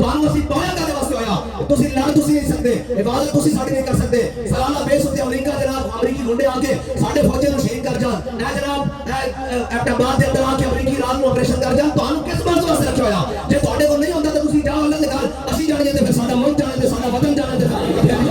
ਤੁਹਾਨੂੰ ਅਸੀਂ ਪਾਇਆ ਕਾਦੇ ਵਾਸਤੇ ਹੋਇਆ ਤੁਸੀਂ ਲੜ ਤੁਸੀਂ ਨਹੀਂ ਸਕਦੇ ਇਬਾਦਤ ਤੁਸੀਂ ਸਾਡੀ ਨਹੀਂ ਕਰ ਸਕਦੇ ਸਾਲਾਨਾ ਬੇਸੁੱਧੇ ਅਮਰੀਕਾ ਜਨਾਬ ਅਮਰੀਕੀ ਗੁੰਡੇ ਆ ਕੇ ਸਾਡੇ ਫੌਜਾਂ ਨੂੰ ਸ਼ਹੀਦ ਕਰ ਜਾਣ ਇਹ ਜਨਾਬ ਐਬਟਾਬਾਦ ਦੇ ਅੰਦਰ ਆ ਕੇ ਅਮਰੀਕੀ ਰਾਜ ਨੂੰ ਆਪਰੇਸ਼ਨ ਕਰ ਜਾਣ ਤੁਹਾਨੂੰ ਕਿਸ ਬਾਤ ਵਾਸਤੇ ਰੱਖਿਆ ਹੋਇਆ ਜੇ ਤੁਹਾਡੇ ਕੋਲ ਨਹੀਂ ਹੁੰਦਾ ਤਾਂ ਤੁਸੀਂ ਜਾਓ ਅੱਲਾਹ ਦੇ ਘਰ ਅਸੀਂ ਜਾਣੀਏ ਤੇ ਫਿਰ ਸਾਡਾ ਮੁਲਕ ਜਾਣੇ ਤੇ ਸਾਡਾ ਵਤਨ ਜਾਣੇ ਤੇ ਫਿਰ ਜਾਂਦੇ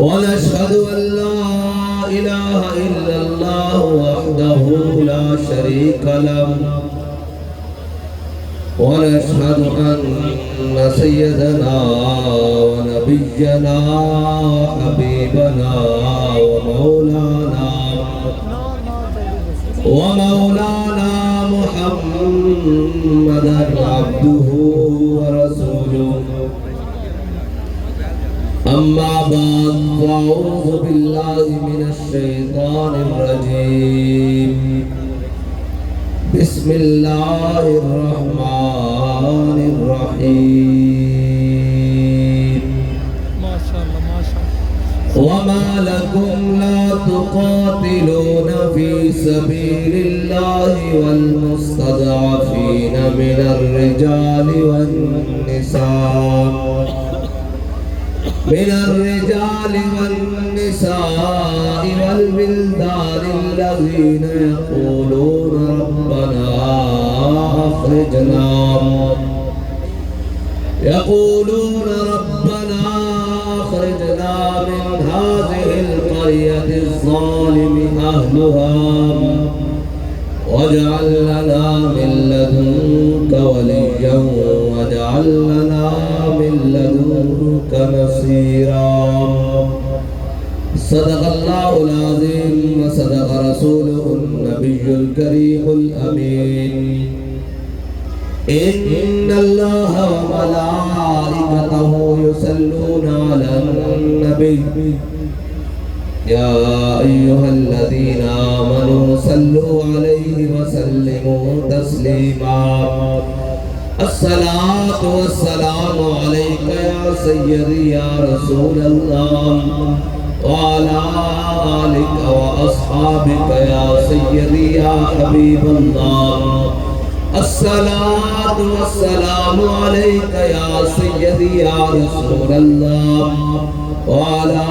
ونشهد أن لا إله إلا الله وحده لا شريك له ونشهد أن سيدنا ونبينا وحبيبنا ومولانا محمدا عبده ورسوله أما بعد فأعوذ بالله من الشيطان الرجيم بسم الله الرحمن الرحيم ما شاء الله ما شاء الله وما لكم لا تقاتلون في سبيل الله والمستضعفين من الرجال والنساء والولدان الذين يقولون ربنا أخرجنا من هذه القرية الظالم أهلها واجعل لنا من لدنك وليا واجعل لنا من لدنك نصيرا صدق الله العظيم وصدق رسوله النبي الكريم الأمين إن الله وملائكته يصلون على النبي يا أيها الذين آمنوا صلوا عليه وسلموا تسليما الصلاة والسلام عليك يا سيدي يا رسول الله وعلى آلك وأصحابك يا سيدي يا حبيب الله الصلاة والسلام عليك يا سيدي يا رسول الله وعلى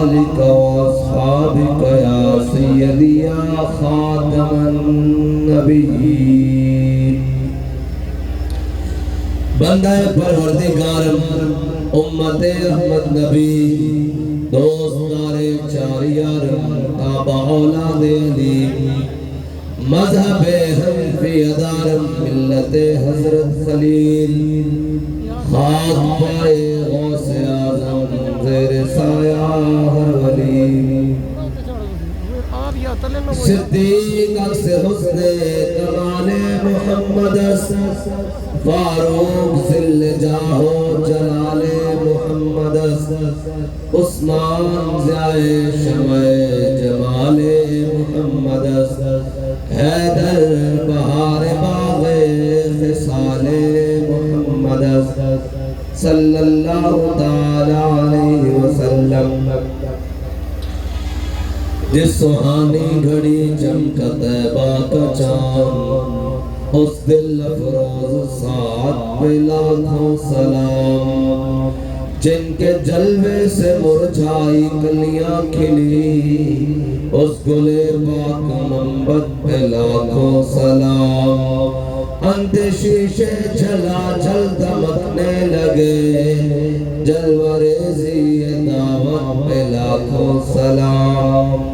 آلك وأصحابك يا سيدي يا خاتم النبيين بندہ پروردگار امت احمد نبی دوستار چاریار آبا اولاد علی مذہب حنفی پیادار ملت حضرت خلیل خاک پائے غوث اعظم زیر سایہ ہر ولی صدیق عکس حسن کمال محمد فاروق ذل جاہ و جلال محمد عثمان ضیائے شمع جمال محمد حیدر بہار باغ خصال محمد صلی اللہ تعالی علیہ وسلم جس سہانی گھڑی چمکا طیبہ کا چاند اس دل افروز ساتھ پہ لاکھوں سلام جن کے جلوے سے مرجھائی کلیاں کھلی اس گلے پاک منبت پہ لاکھوں سلام اندھ شیشے جھلا جھل دمکنے لگے جلوہ ریزی دعوت پہ لاکھوں سلام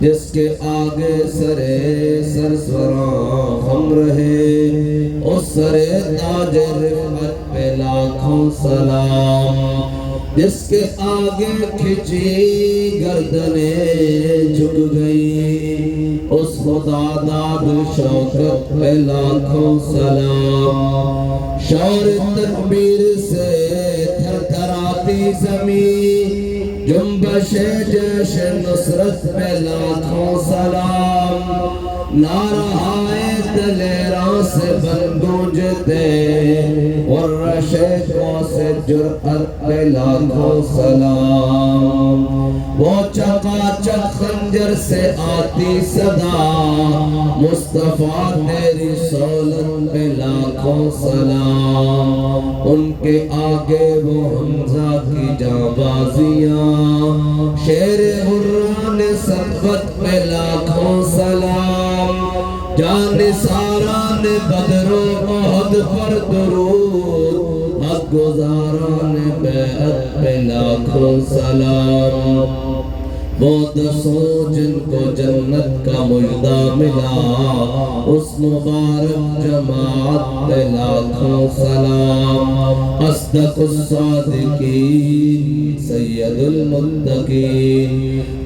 جس کے آگے سرے سرسراں ہم رہے اس سرے تاج رفعت پہ لاکھوں سلام جس کے آگے کھچی گردنیں جھک گئی اس خدا داد شوکت پہ لاکھوں سلام شور تکبیر سے تھر تھراتی زمین جنبش جیش نصرت پہ لاکھوں سلام نعرہائے دلیراں سے بن گونجتے اور رشکوں سے جرأت پہ لاکھوں سلام وہ چکا چک خنجر سے آتی صدا مصطفیٰ تیری سولت پہ لاکھوں سلام ان کے آگے وہ حمزہ کی جانبازیاں شیر حران سطوت پہ لاکھوں سلام جان ساران بدر و احد پر درود حق گزاران بیعت پہ لاکھوں سلام وہ دسوں جن کو جنت کا مجدہ ملا اس مبارک جماعت پہ لاکھوں سلام اصدق الصادقین سید المتقین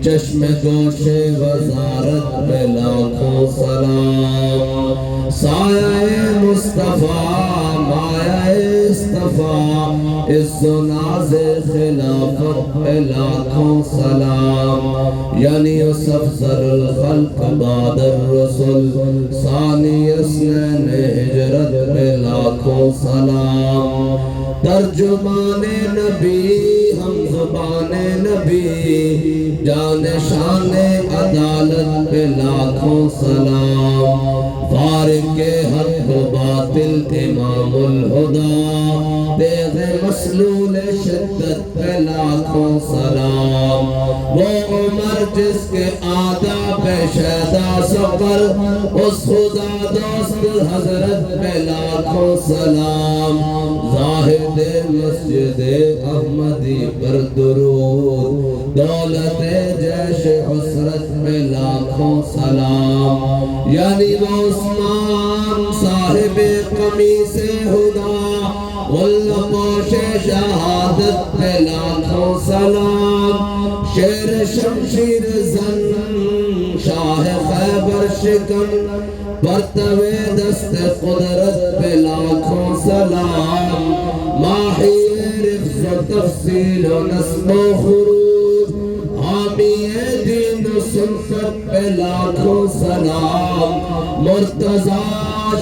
چشم گوش وزارت پہ لاکھوں سلام سایہ مصطفیٰ مایہ اصطفیٰ عز و ناز خلافت پہ لاکھوں سلام یعنی اس افضل الخلق بعد الرسل ثانی اسنین ہجرت پہ لاکھوں سلام ترجمان نبی ہم زبان نبی جان شان عدالت پہ لاکھوں سلام فارق حق و باطل امام الہدا تیغ مسلول شدت پہ لاکھوں سلام وہ عمر جس کے آداب شہدہ سفر اس خدا دوست حضرت پہ لاکھوں سلام زاہد مسجد احمدی پر درود دولت جیش حسرت پہ لاکھوں سلام یعنی وہ عثمان صاحب قمیص ہدا والنقوش شہادت پہ لاکھوں سلام شیر شمشیر زن شاہ خیبر شکن برتوے دست قدرت پہ لاکھوں سلام ماہی رفظ و تفصیل و نسب و خروج حامی دین و سنفت پہ لاکھوں سلام مرتضی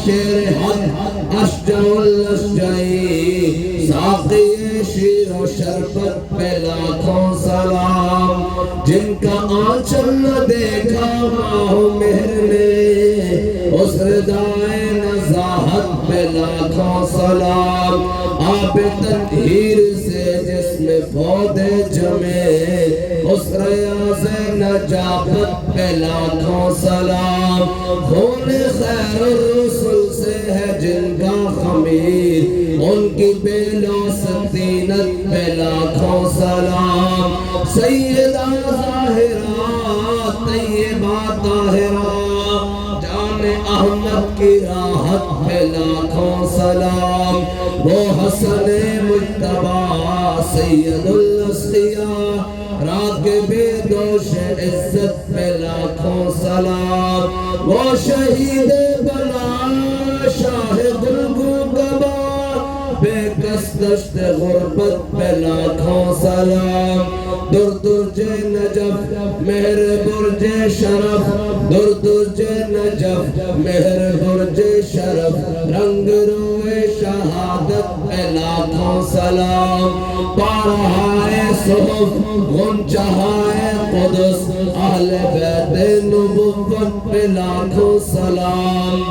شیر حق اشجع الاشجعی ساقی شیر و شربت پہ لاکھوں سلام جن کا آنچل نہ دیکھا ماہ مہر نے اس ردائے نزاہت پہ لاکھوں سلام آب تطہیر سے جس میں پودے جمے اس ریاض نجابت پہ لاکھوں سلام خون خیر الرسل سے ہے جن کا خمیر ان کی بیلو سطینت پہ لاکھوں سلام سیدہ ظاہرہ طیبہ طاہرہ جان احمد کی راہ حق پہ لاکھوں سلام، وہ حسن مجتبی سید الاسقیاء راغب دوش عزت پہ لاکھوں سلام، وہ شہید بلا شاہ گلگو گبا بے کس دشت غربت پہ لاکھوں سلام، در درج نجف مہر برج شرف، در درج نجف مہر برج شرف، رنگ روئے شہادت پہ لاکھوں سلام، پارہائے صحف غنچہائے قدس اہل بیت نبوت پہ لاکھوں سلام،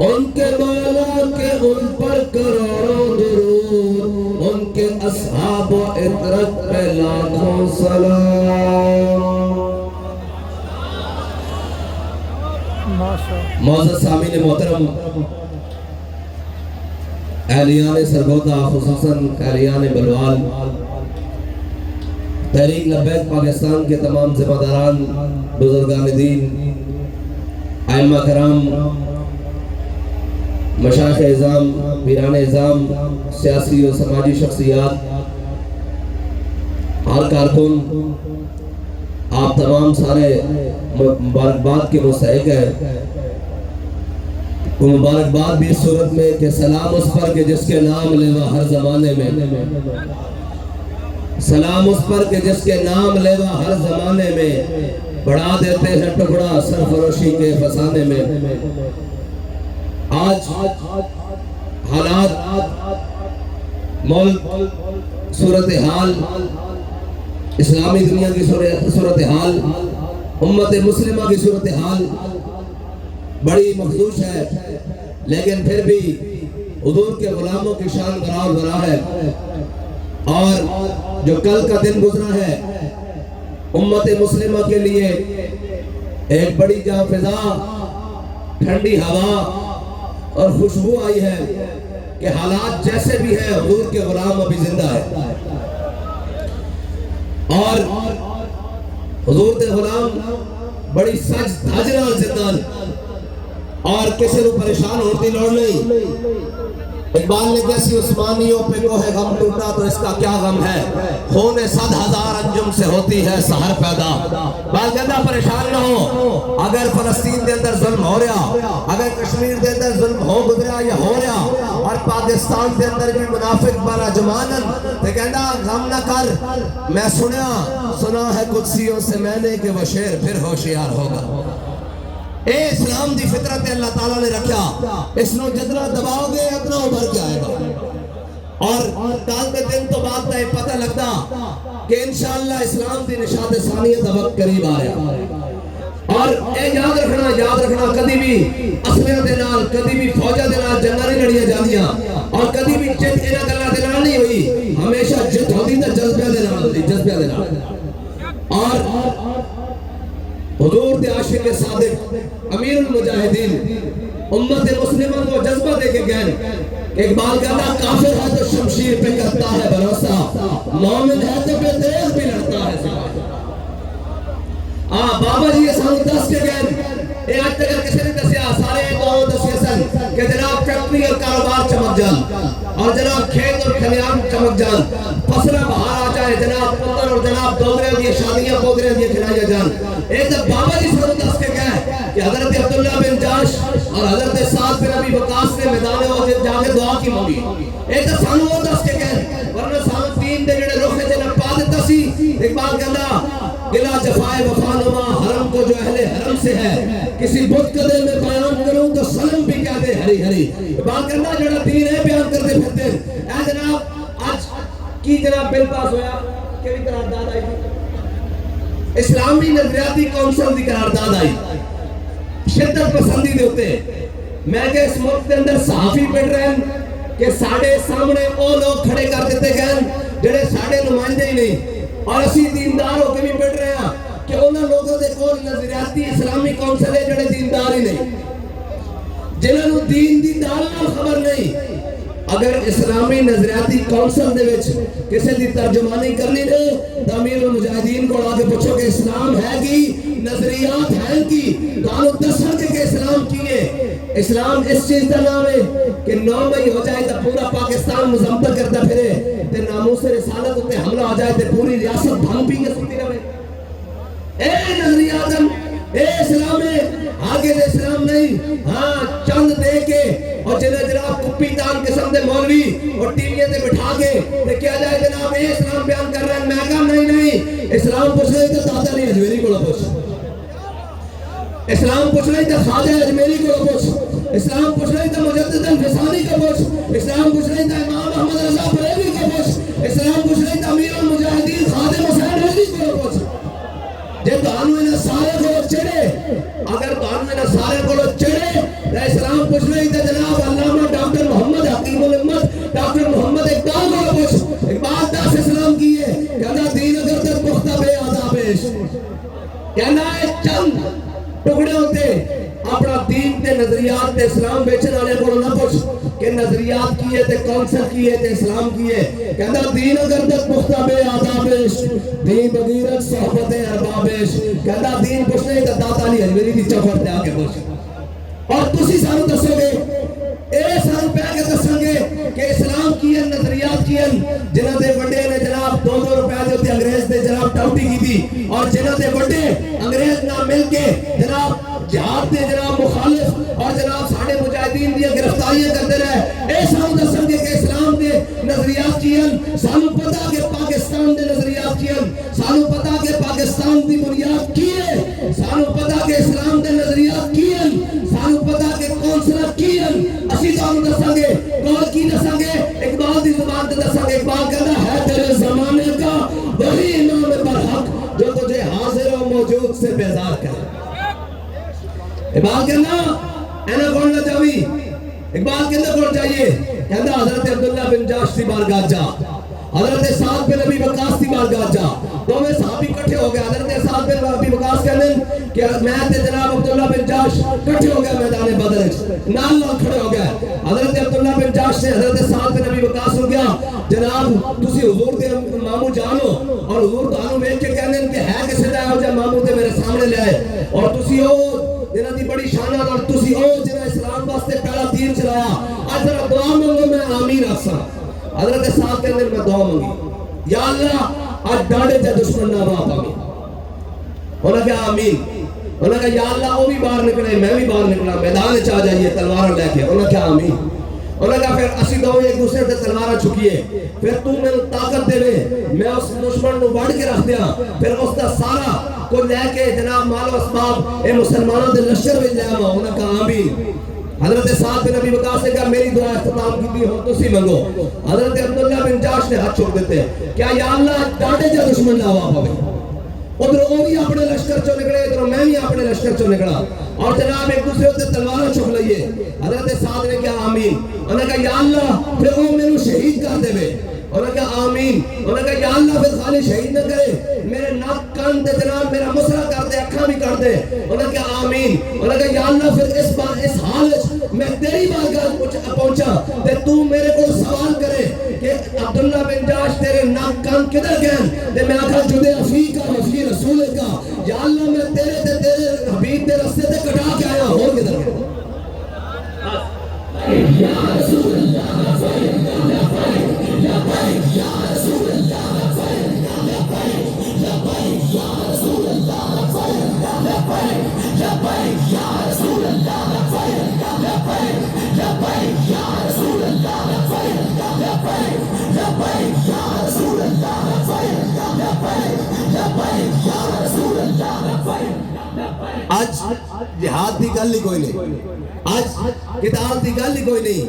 ان کے مولا کے ان پر کروڑوں درود، ان کے اصحاب و عطرت پہ لاکھوں سلام۔ ماشاءاللہ معزز سامعین محترم، اہلیان سرگودا خصوصاً اہلیان بلوال، تحریک لبیک پاکستان کے تمام ذمہ داران، بزرگان دین، ائمہ کرام، مشائخ اعظام، پیران اعظام، سیاسی و سماجی شخصیات، ہر کارکن، آپ تمام سارے مبارکباد کے مستحق ہیں۔ مبارکباد بھی اس صورت میں کہ سلام اس پر کہ جس کے نام لیوا ہر زمانے میں، سلام اس پر کہ جس کے نام لیوا ہر زمانے میں، بڑھا دیتے ہیں ٹکڑا سرفروشی کے فسانے میں۔ آج حالات، ملک، صورتحال، اسلامی دنیا کی صورتحال، امت مسلمہ کی صورتحال بڑی مخدوش ہے، لیکن پھر بھی حضور کے غلاموں کی شان قرار برا ہے، اور جو کل کا دن گزرا ہے امت مسلمہ کے لیے ایک بڑی جاں فضا، ٹھنڈی ہوا اور خوشبو آئی ہے کہ حالات جیسے بھی ہیں حضور کے غلام ابھی زندہ ہے، اور حضور کے غلام بڑی سج دھج نال زندہ، اور کسی کو پریشان ہوتی لوڑ نہیں۔ اقبال نے کیسی عثمانیوں پہ کوہ غم ٹوٹا تو اس کا کیا غم ہے، خون 100,000 انجم سے ہوتی ہے سحر پیدا۔ بال کہتا پریشان نہ ہو، اگر فلسطین دے اندر ظلم ہو رہا، اگر کشمیر دے اندر ظلم ہو گزرا یا ہو رہا، اور پاکستان دے اندر بھی منافق بنا جمانن، تو کہتا غم نہ کر، میں سنا ہے قدسیوں سے میں نے کہ وہ شیر پھر ہوشیار ہوگا۔ اے اسلام دی فطرت اللہ تعالیٰ نے رکھا، اس نو جتنا دباؤ گے اتنا ابھر کے آئے گا، اور کال کے دن تو بات ہے پتہ لگتا کہ انشاءاللہ اسلام دی نشاط ثانیت وقت قریب آیا۔ اور اے یاد رکھنا کدی بھی اسلحے دے نال، کدی بھی فوجاں دے نال جنگاں نہیں لڑیاں جاندیاں، اور کدی بھی جت انہاں گلاں دے نال نہیں ہوئی، ہمیشہ جت ہوندی تے جذبے دے نال، اور حضور دے عاشق صادق امیر المجاہدین امت مسلمہ کو جذبہ دے کے گئے۔ اقبال کہتا کافر ہے تو شمشیر پہ کرتا ہے بھروسہ، مومن ہے تو بے تیز بھی لڑتا ہے سپاہی۔ بابا جی یہ سانو دس کے گئے، اے آج تک کسی نے دسیا، سارے قوم دسیا سن کہ جناب فیکٹری اور کاروبار چمک جان، اور جناب کھیت اور کھلیان چمک جان، فصلیں بہار آ جائے، جناب پتر اور جناب دوگرے دی شادیاں پودرے دی کھلایا جان۔ ایک تو بابا جی سانو دس کے گئے کہ حضرت عبداللہ بن جاش اور حضرت سعد بن ابی وقاص نے میدان احد جا کے دعا کی مانگی۔ ایک تو سانو وہ دس کے گئے، ورنہ سانو دین دے جڑے روخے تے نہ پا دیتا سی۔ اقبال کہتا گلا جفائے وفا نما حرم کو جو اہل حرم سے ہے، کسی بت قدر میں بیان کروں تو سلم بھی کہہ دے ہری ہری۔ اقبال کہتا جڑا دین ہے بیان کرتے پھرتے۔ اے جناب آج کی جناب بل پاس ہویا، کیڑی قرارداد آئی تھی؟ اسلامی نظریاتی کونسل دی قرارداد آئی، شدت پسندی دے ہوتے۔ میں کہ اس ملک کے اندر صحافی پڑھ رہے ہیں کہ ساڑھے سامنے وہ لوگ کھڑے کر دیتے گئے جڑے ساڑھے نمائندے ہی نہیں، اور اسی دیندار ہو کے بھی پڑھ رہے ہیں کہ انہاں لوگوں دے کول نظریاتی اسلامی کونسل ہے جڑے دیندار ہی نہیں، جنہاں نوں دین دی دال نال خبر نہیں۔ اگر اسلامی نظریاتی کونسل دے وچ کسی دی ترجمانی کرنی ہے تو امیر المجاہدین کو آگے پوچھو کہ اسلام ہے کی نظریات ہیں کی، تو دسن کہ اسلام کی ہے۔ اسلام اس چیز کا نام ہے کہ 9 مئی ہو جائے تو پورا پاکستان مذمت کرتا پھرے تے ناموس رسالت تے حملہ ہو جائے تے پوری ریاست بھنگ پی کے سنتی رہے. اے نظری اعظم اے اسلام ہے آگے دے اسلام نہیں. ہاں چند دے کے اور جناب کپی دان قسم دے مولوی اور ٹی وی تے بٹھا کے تے کیا جائے جناب اے اسلام بیان کر رہے ہیں. میں کہا نہیں اسلام پوچھ رہے تو داتا نہیں اجمیری کو پوچھ, اسلام پوچھ رہے تو خواجہ اجمیری کو پوچھ, اسلام پوچھ رہے تو مجدد الفسانی کو پوچھ, اسلام پوچھ رہے تو امام محمد رضا بریلوی کو پوچھ, اسلام پوچھ رہے تو امیر المجاہدین خادم حسین رضوی کو پوچھ. جے تانوں انہاں سارے کو چڑھے, اگر تانوں انہاں سارے کو چڑھے تو اسلام پوچھ رہے تو جناب علامہ ڈاکٹر محمد حکیم الامت ڈاکٹر محمد اقبال کو پوچھ. اقبال 10 اسلام کی ہے کہنا دین اگر تک پختہ بے آداب کہنا ہے چند ٹکڑے ہوتے اپنا دین تے نظریات تے اسلام بیچن والے کو نہ پوچھ کہ نظریات کی ہے تے کونسل کی ہے تے اسلام کی ہے. کہنا دین اگر تک پختہ بے آدابش دین بغیرت صحبت اربابش. کہنا دین پوچھنے تو داتا علی حجویری دی چوکھٹ تے آگے پوچھ. اور تسی سانو دسو گے اے سانو پہ کے دسیں گے کہ اسلام کی ہے نظریات کی ہے جنہاں دے بڑے نے جناب 2-2 روپے دے ہوتے انگریز دے جناب ٹاوٹی کی تھی اور جنہاں دے بڑے انگریز نہ مل کے جناب جہاد دے جناب مخالف اور جناب ساڑھے مجاہدین دیا گرفتاریاں کرتے رہے. اے سانو دسیں گے کہ اسلام دے نظریات کی ہیں, سانو پتا کہ پاکستان دے نظریات کی ہیں, سانو پتا کہ پاکستان دی بنیاد کی ہے, سانو پتا کہ اسلام دے نظریات کی ہیں, سانو پتا کہ کونسلر کی ہیں. اسی سانو دسیں گے کون کی دسیں گے اقبال دی زبان تے دسیں گے. اقبال کہتا ہے تیرے زمانے کا وہی امام برحق جو تجھے حاضر و موجود سے بیزار کرے. اقبال کہنا اینا کون نہ چاہوی, اقبال کہنا کون چاہیے, کہنا حضرت عبداللہ بن جاش دی بارگاہ جا, حضرت سعد بن ابی وقاص دی بارگاہ جا. دونوں صحابی کٹھے ہو گئے. حضرت سعد بن ابی وقاص کہنے کہ میں تے جناب عبداللہ بن جاش کٹھے ہو گئے میدان بدر وچ, نال نال کھڑے ہو گئے. حضرت عبداللہ بن جاش نے حضرت سعد بن ابی وقاص ہو گیا جناب تسی حضور دے مامو جانو اور حضور تانوں ویکھ کے کہنے کہ ہے کسے دا ہو جا مامو تے میرے سامنے لے آئے اور تسی او جنہاں دی بڑی شان اور تسی او جنہاں اسلام واسطے پہلا تیر چلایا اج ذرا دعا منگو میں آمین آکھساں. حضرت صاحب کہندے میں دعا منگی یا اللہ اج ڈاڑے تے دشمن نہ وا پاویں. انہاں کہا آمین. انہاں کہا یا اللہ وہ بھی باہر نکلے میں بھی باہر نکلا میدان وچ آ جائیے تلوار لے کے. انہاں کہا آمین. انہاں کہا پھر اسی دونوں ایک دوسرے تے تلوار چھکیے, پھر تو مینوں طاقت دے میں اس دشمن نو وڑ کے رکھ دیاں, پھر اس دا سارا کو لے کے جناب مال و اسباب اے مسلمانوں دے لشکر وچ لے آواں. انہاں کہا آمین. حضرت سعد بن ابی وقاص نے کہا میری دعا اختتام کی ہو تسی منگو. حضرت عبداللہ بن جاش نے ہاتھ چھوڑ دیتے کیا یا اللہ ڈاڑے جا دشمن نہ ہوا پاوے. ادھر وہ بھی اپنے لشکر چوں نکلے ادھر میں بھی اپنے لشکر چوں نکلا اور جناب ایک دوسرے تے تلوار چھک لئیے. حضرت سعد نے کہا آمین. انہوں نے کہا یا اللہ پھر وہ مینوں شہید کر دے. انہوں نے کہا آمین. انہوں نے کہا یا اللہ پھر خالی شہید نہ کرے میرے ناک کان تے جناب میرا مسرا کر دے اکھاں بھی کر دے. انہوں نے کہا آمین. انہوں نے کہا یا اللہ پھر اس حال میں تیری بارگاہ پہنچا تے تو میرے کو سوال کرے کہ عبداللہ بن جاش تیرے ناک کان کدھر گئے تے میں آکھا جدے افیق کا وفی رسول کا یا اللہ میں تیرے تے تیرے حبیب دے رستے تے کٹا کے آیا ہو کدھر گئے. یا رسول اللہ یا رسول اللہ آج جہاد دی گل ہی کوئی نہیں, آج کتاب دی گل ہی کوئی نہیں.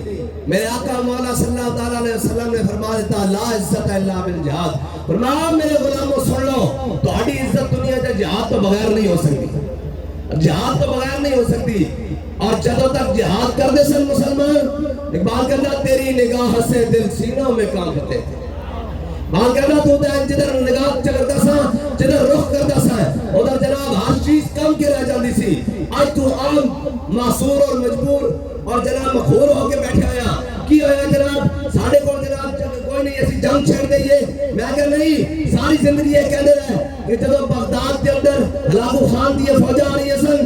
میرے آقا مولا صلی اللہ علیہ وسلم نے فرما دیتا لا عزت الا بالجہاد. فرمایا میرے غلاموں سن لو تہاڈی عزت دنیا تے جہاد تو بغیر نہیں ہو سکتی, جہاد تو بغیر نہیں ہو سکتی. اور جدوں تک جہاد کرتے سن مسلمان اقبال کہتا تیری نگاہ سے دل سینوں میں کانپتے تھے. بات کہنا تو جدھر نگاہ چکرتا سا جدھر رخ کرتا سا ادھر جناب ہر چیز کم کے رہ جاتی سی. آج تو عام معصور اور مجبور اور جناب مخور ہو کے بیٹھے آیا کی ہویا جناب ساڑھے کو جناب کوئی نہیں ایسی جنگ چھیڑ دئیے. میں کہا نہیں ساری زندگی یہ کہہ دے رہے کہ جدو بغداد کے اندر ہلاکو خان دیئے فوجہ آ رہی ہے سن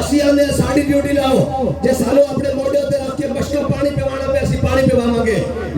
ਅਸੀਂ ਆਂਦੇ ਸਾਡੀ ਡਿਊਟੀ ਲਾਓ ਜੇ ਸਾਨੂੰ ਆਪਣੇ ਮੋਢੇ ਉੱਤੇ ਰੱਖ ਕੇ ਬਸ਼ਕਾ ਪਾਣੀ ਪਿਵਾਣਾ ਪਏ ਅਸੀਂ ਪਾਣੀ ਪਿਵਾਵਾਂਗੇ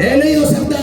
ਇਹ ਨਹੀਂ ਹੋ ਸਕਦਾ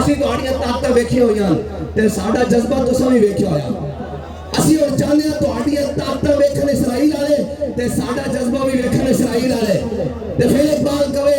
ਅਸੀਂ ਤੁਹਾਡੀਆਂ ਤਾਕਤਾਂ ਵੇਖੀਆਂ ਹੋਈਆਂ ਤੇ ਸਾਡਾ ਜਜ਼ਬਾ ਤੁਸੀਂ ਵੀ ਵੇਖਿਆ ਹੋਇਆ ਅਸੀਂ ਹੁਣ ਚਾਹੁੰਦੇ ਹਾਂ ਤੁਹਾਡੀਆਂ ਤਾਕਤਾਂ ਵੇਖਣ ਇਸਰਾਈਲ ਵਾਲੇ ਤੇ ਸਾਡਾ ਜਜ਼ਬਾ ਵੀ ਵੇਖਣ ਇਸਰਾਈਲ ਵਾਲੇ ਤੇ ਫਿਰ ਇਕਬਾਲ ਕਵੇ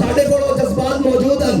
ਸਾਡੇ ਕੋਲ ਉਹ ਜਜ਼ਬਾਤ ਮੌਜੂਦ ਹਨ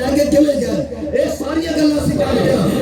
ਲੈ ਕੇ ਕਿਵੇਂ ਗਏ ਇਹ ਸਾਰੀਆਂ ਗੱਲਾਂ ਅਸੀਂ ਜਾਣਦੇ ਹਾਂ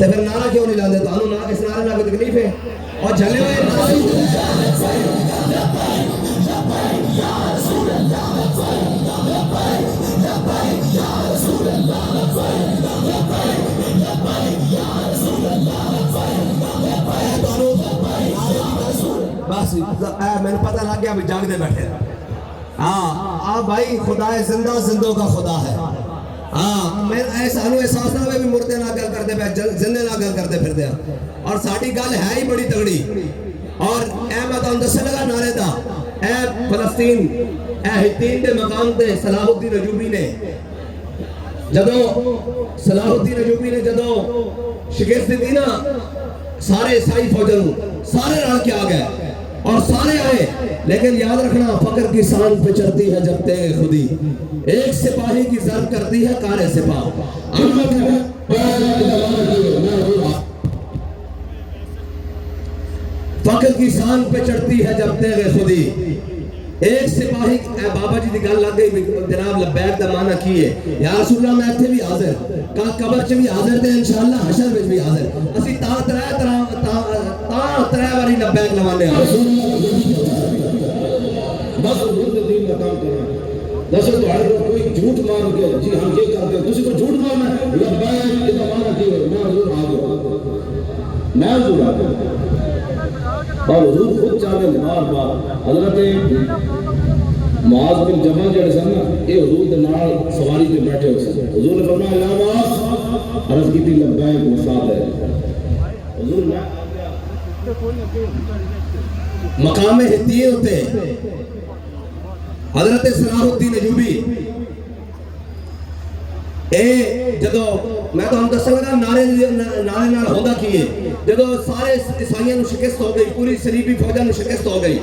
تو پھر نعرہ کیوں نہیں لاندے؟ تو انہوں اس نعرے نہ کوئی تکلیف ہے اور جھلے ہوئے بس میں نے پتہ لگ گیا بھی جاگ دے بیٹھے ہاں آپ بھائی خدا زندہ زندوں کا خدا ہے ہاں میں سانو احساس نہ ہوئے بھی مردے نہ گل کرتے پہ زندے نہ گل کرتے پھر دیا اور ساڑی گل ہے ہی بڑی تگڑی اور اے میں تو اندسے لگا نعرے دا اے فلسطین اے ہتین دے مقام دے صلاح الدین ایوبی نے جدو صلاح الدین ایوبی نے جدو شکست دی نا سارے عیسائی فوجوں سارے رل کے آ گئے اور سارے آئے لیکن یاد رکھنا فقر کی سان پہ چڑھتی ہے جب تیغ خودی ایک سپاہی کی ضرب کرتی ہے کار سپاہ فقر کی سان پہ چڑھتی ہے جب تیغ خودی ایک سپاہی بابا جی دی گل لگ گئی جناب لبیک دا معنی کی ہے یا رسول اللہ میں اتھے بھی حاضر کہا قبر چ بھی حاضر تے انشاءاللہ حشر وچ بھی حاضر اسی تا ترے واری لبیک لوانے ہیں بس حضور کے دین کا کام کرنا دسو تو کوئی جھوٹ مان کے جی ہم یہ کرتے ہیں کسی کو جھوٹ مارنا ہے لبیک یہ معنی کی ہے میں حضور آ گیا میں حضور آ گیا اور حضور خود چاہتے بار بار حضرت معاذ بن جبل جڑے سن یہ حضور کے نال سواری پہ بیٹھے ہوئے سن حضور نے فرمایا یا معاذ عرض کی تھی لبیک وفات ہے حضور میں مقام ہتین ہوتے حضرت صلاح الدین ایوبی اے جدو میں تو ہم دسن لگا نعرے نال ہوندا کی ہے جدو سارے عیسائیاں نو شکست ہو گئی پوری صلیبی فوجاں نو شکست ہو گئی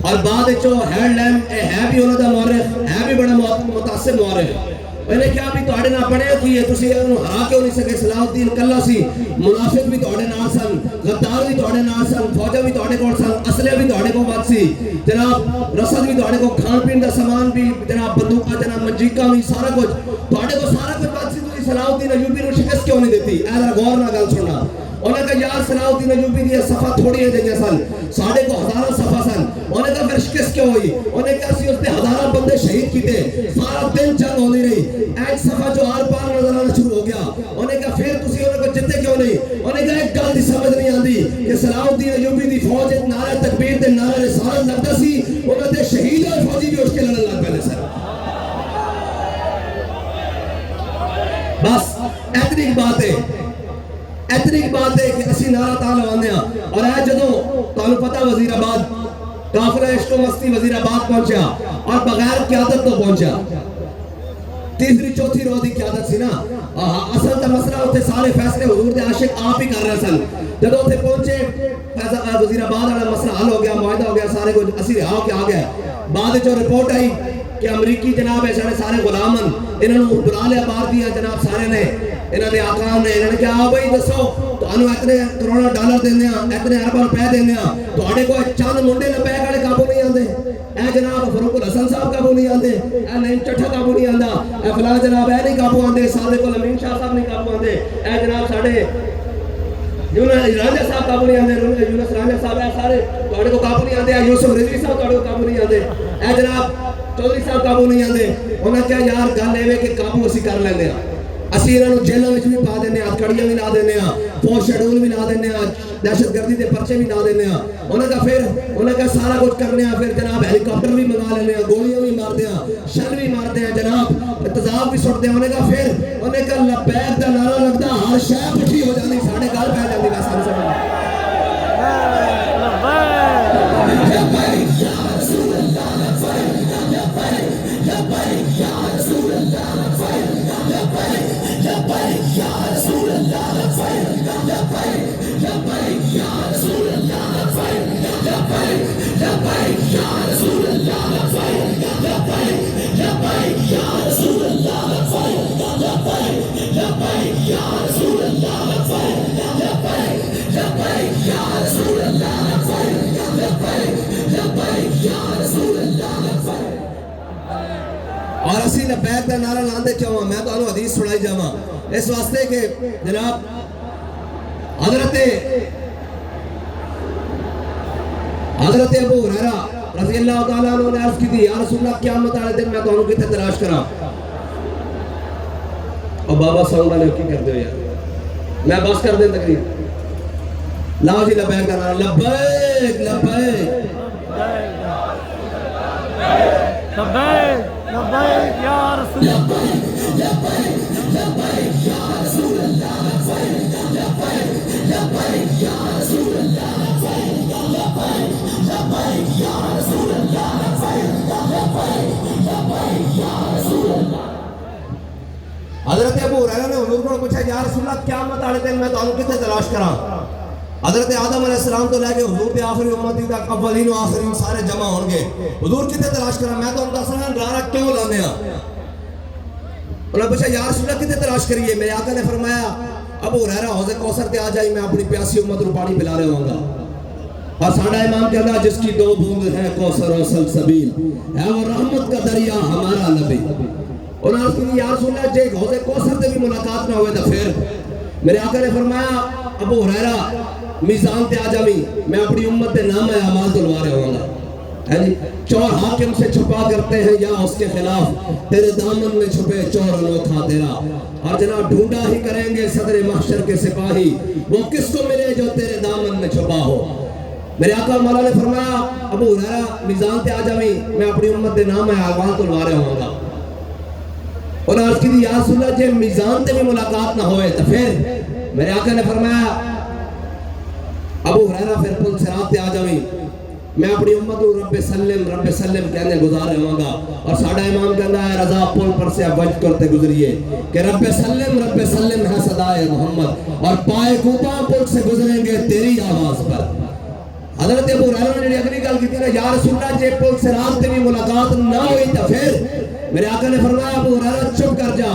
اور بعد وچ ہیڈ لیم ہے بھی انہاں دا مورخ ہے بھی بڑا متاثر مورخ انہیں کیا بھی تواڈے نال پڑھیا کی ہے تسی انہوں ہرا کیوں نہیں سکے صلاح الدین کلا سی منافق بھی تواڈے نال سن غدار بھی تواڈے نال سن فوجاں بھی تواڈے کول سن اسلحے بھی تواڈے کول ود سی جناب رسد بھی تواڈے کول کھان پین دا سامان بھی جناب بندوقاں جناب منجیکاں بھی سارا کچھ تواڈے کول سارا کچھ ود سی تسی صلاح الدین ایوبی نو شکست کیوں نہیں دیتی اے ذرا غور نال گل سننا انہیں کہا یار صلاح الدین ایوبی دی صفحہ تھوڑی ہے جگہ سن ساڑھے کو ہزارہ صفحہ سن انہیں کہا پھر شکست کیوں ہوئی انہیں کہا سی اس نے ہزارہ بندے شہید کیتے سارا دن جنگ ہونے رہی ایک صفحہ جو آر پار نظر آنا شروع ہو گیا انہیں کہا پھر تسی انہیں کو جتے کیوں نہیں انہیں کہا ایک گل دی سمجھ نہیں آندی کہ صلاح الدین ایوبی دی فوج ایک نعرہ تکبیر دے نعرہ رسالت لگتا سی انہیں دے شہید اور فوجی بھی اس کے لڑن لگ پہلے سر بس اتنی بات ہے اتنی بات ہے کہ اسی نعرہ تعالی لوانے ہیں اور اے جدوں تانوں پتہ وزیر آباد قافلہ عشق و مستی وزیر آباد پہنچا اور بغیر قیادت تو پہنچا تیسری چوتھی روز کی قیادت سی نا اصل تا مسئلہ ہوتے سارے فیصلے حضور دے عاشق آپ ہی کر رہے سن جدوں اتنے پہنچے وزیر آباد والا مسئلہ حل ہو گیا معاہدہ ہو گیا سارے کو اسی رہا کے آ گیا بعد جو رپورٹ آئی کہ امریکی جناب ایسے سارے غلامن انہوں نے بلا لیا بار دیا جناب سارے نے انہوں نے آقام نے انہوں نے کہا آؤ بھائی دسو تو انہوں اتنے کروڑا ڈالر دینے ہیں اتنے اربا روپے دینے ہیں تو آڑے کو چاند منڈے نہ پہ کڑے قابو نہیں آندے اے جناب فاروق الحسن صاحب قابو نہیں آندے اے نعیم چٹھا قابو نہیں آندا اے فلاں جناب اے نہیں قابو آندے صادق الامین شاہ صاحب نہیں قابو آندے اے جناب ساڑے یونس رانجہ صاحب قابو نہیں آندے یونس رانجہ صاحب اے سارے تو آڑے کو قابو نہیں آندے یوسف رضوی صاحب تو آڑے کو قابو نہیں آندے اے جناب چودھری صاحب قابو نہیں آندے انہوں نے کیا یار گل اے کہ قابو اسی کر لیندے ہیں اسی انہوں نے جیلوں میں بھی پا دینے ہیں کڑیاں بھی لا دینے ہیں فوج شیڈول بھی لا دینے ہیں دہشت گردی دے پرچے بھی لا دینے ہیں انہوں نے پھر انہوں نے سارا کچھ کرنے ہیں پھر جناب ہیلی کاپٹر بھی منگا لینے ہیں گولیاں بھی مار دیں شن بھی مار دیں جناب اتضاب بھی سٹ دیں انہوں نے کہا لبیک دا نعرہ لگتا ہر شے پٹھی ہو جاندی ساڑھے گال پہ جاندی ویسا نہیں سمجھ اور اسی لبیک دا نعرہ لاندے کیوں میں تو انہوں حدیث سنائی جاواں اس واسطے کہ جناب حضرت ابو ہریرہ رضی اللہ تعالیٰ عنہ نے عرض کی تھی یا رسول اللہ قیامت والے دن میں تو کتنے تلاش کرا اور بابا ساؤنڈ والے کی کرتے ہو یار میں بس کر دیں تقریر لاؤ جی لبیک کرنا لبیک لبیک لبیک لبیک یا رسول حضرت ابو ہریرہ نے حضور کو پوچھا یا رسول اللہ قیامت والے دن میں تو کتنے تلاش کرا حضرت آدم علیہ السلام تو لے کے حضور کے آخری امتی تک اولین و آخرین سارے جمع ہوں گے حضور کتنے تلاش کرا میں تو ان کا سنان ڈرارہ کیوں لانے انہوں نے پوچھا یا رسول اللہ کتنے تلاش کریے میرے آقا نے فرمایا ابو ہریرہ حوض کوثر تے آ جائی میں اپنی پیاسی امت کو پانی پلا رہا ہوں گا اور ساڈا امام کہتا ہے جس کی 2 بوند ہے کوثر و سلسبیل ہے وہ رحمت کا دریا ہمارا نبی انہوں نے کہا یا رسول اللہ جے حوض کوثر تے بھی ملاقات نہ ہوئے تو پھر میرے آقا نے فرمایا ابو ہریرہ میزان تے آ جاویں میں اپنی امت تے نام اعمال تلوا رہا ہوں گا چور حاکم سے چھپا کرتے ہیں یا اس کے خلاف تیرے دامن میں چھپے چور انوکھا تیرا اور جناب ڈھونڈا ہی کریں گے صدر محشر کے سپاہی وہ کس کو ملے جو تیرے دامن میں چھپا ہو میرے آقا مولا نے فرمایا ابو ہریرہ میزان تے آ جاویں میں اپنی امت تے نام اعمال تلوا رہا ہوں گا اور عرض کی یا رسول اللہ جے میزان تے بھی ملاقات نہ ہوئے تو پھر میرے آقا نے فرمایا ابو ہریرہ پھر پل صراط تے آ جاویں میں اپنی امت کو رب سلم کہنے گزار رہا ہوں گا اور ساڈا امام کہنا ہے رضا پل پر سے وجد کرتے گزریے کہ رب سلم ہے صدائے محمد اور پائے کوپا پل سے گزریں گے تیری آواز پر حضرت ابو ہریرہ نے اگلی گل کی تھی یا رسول اللہ جے پل صراط تے بھی ملاقات نہ ہوئی تو پھر میرے آقا نے فرمایا ابو ہریرہ چپ کر جا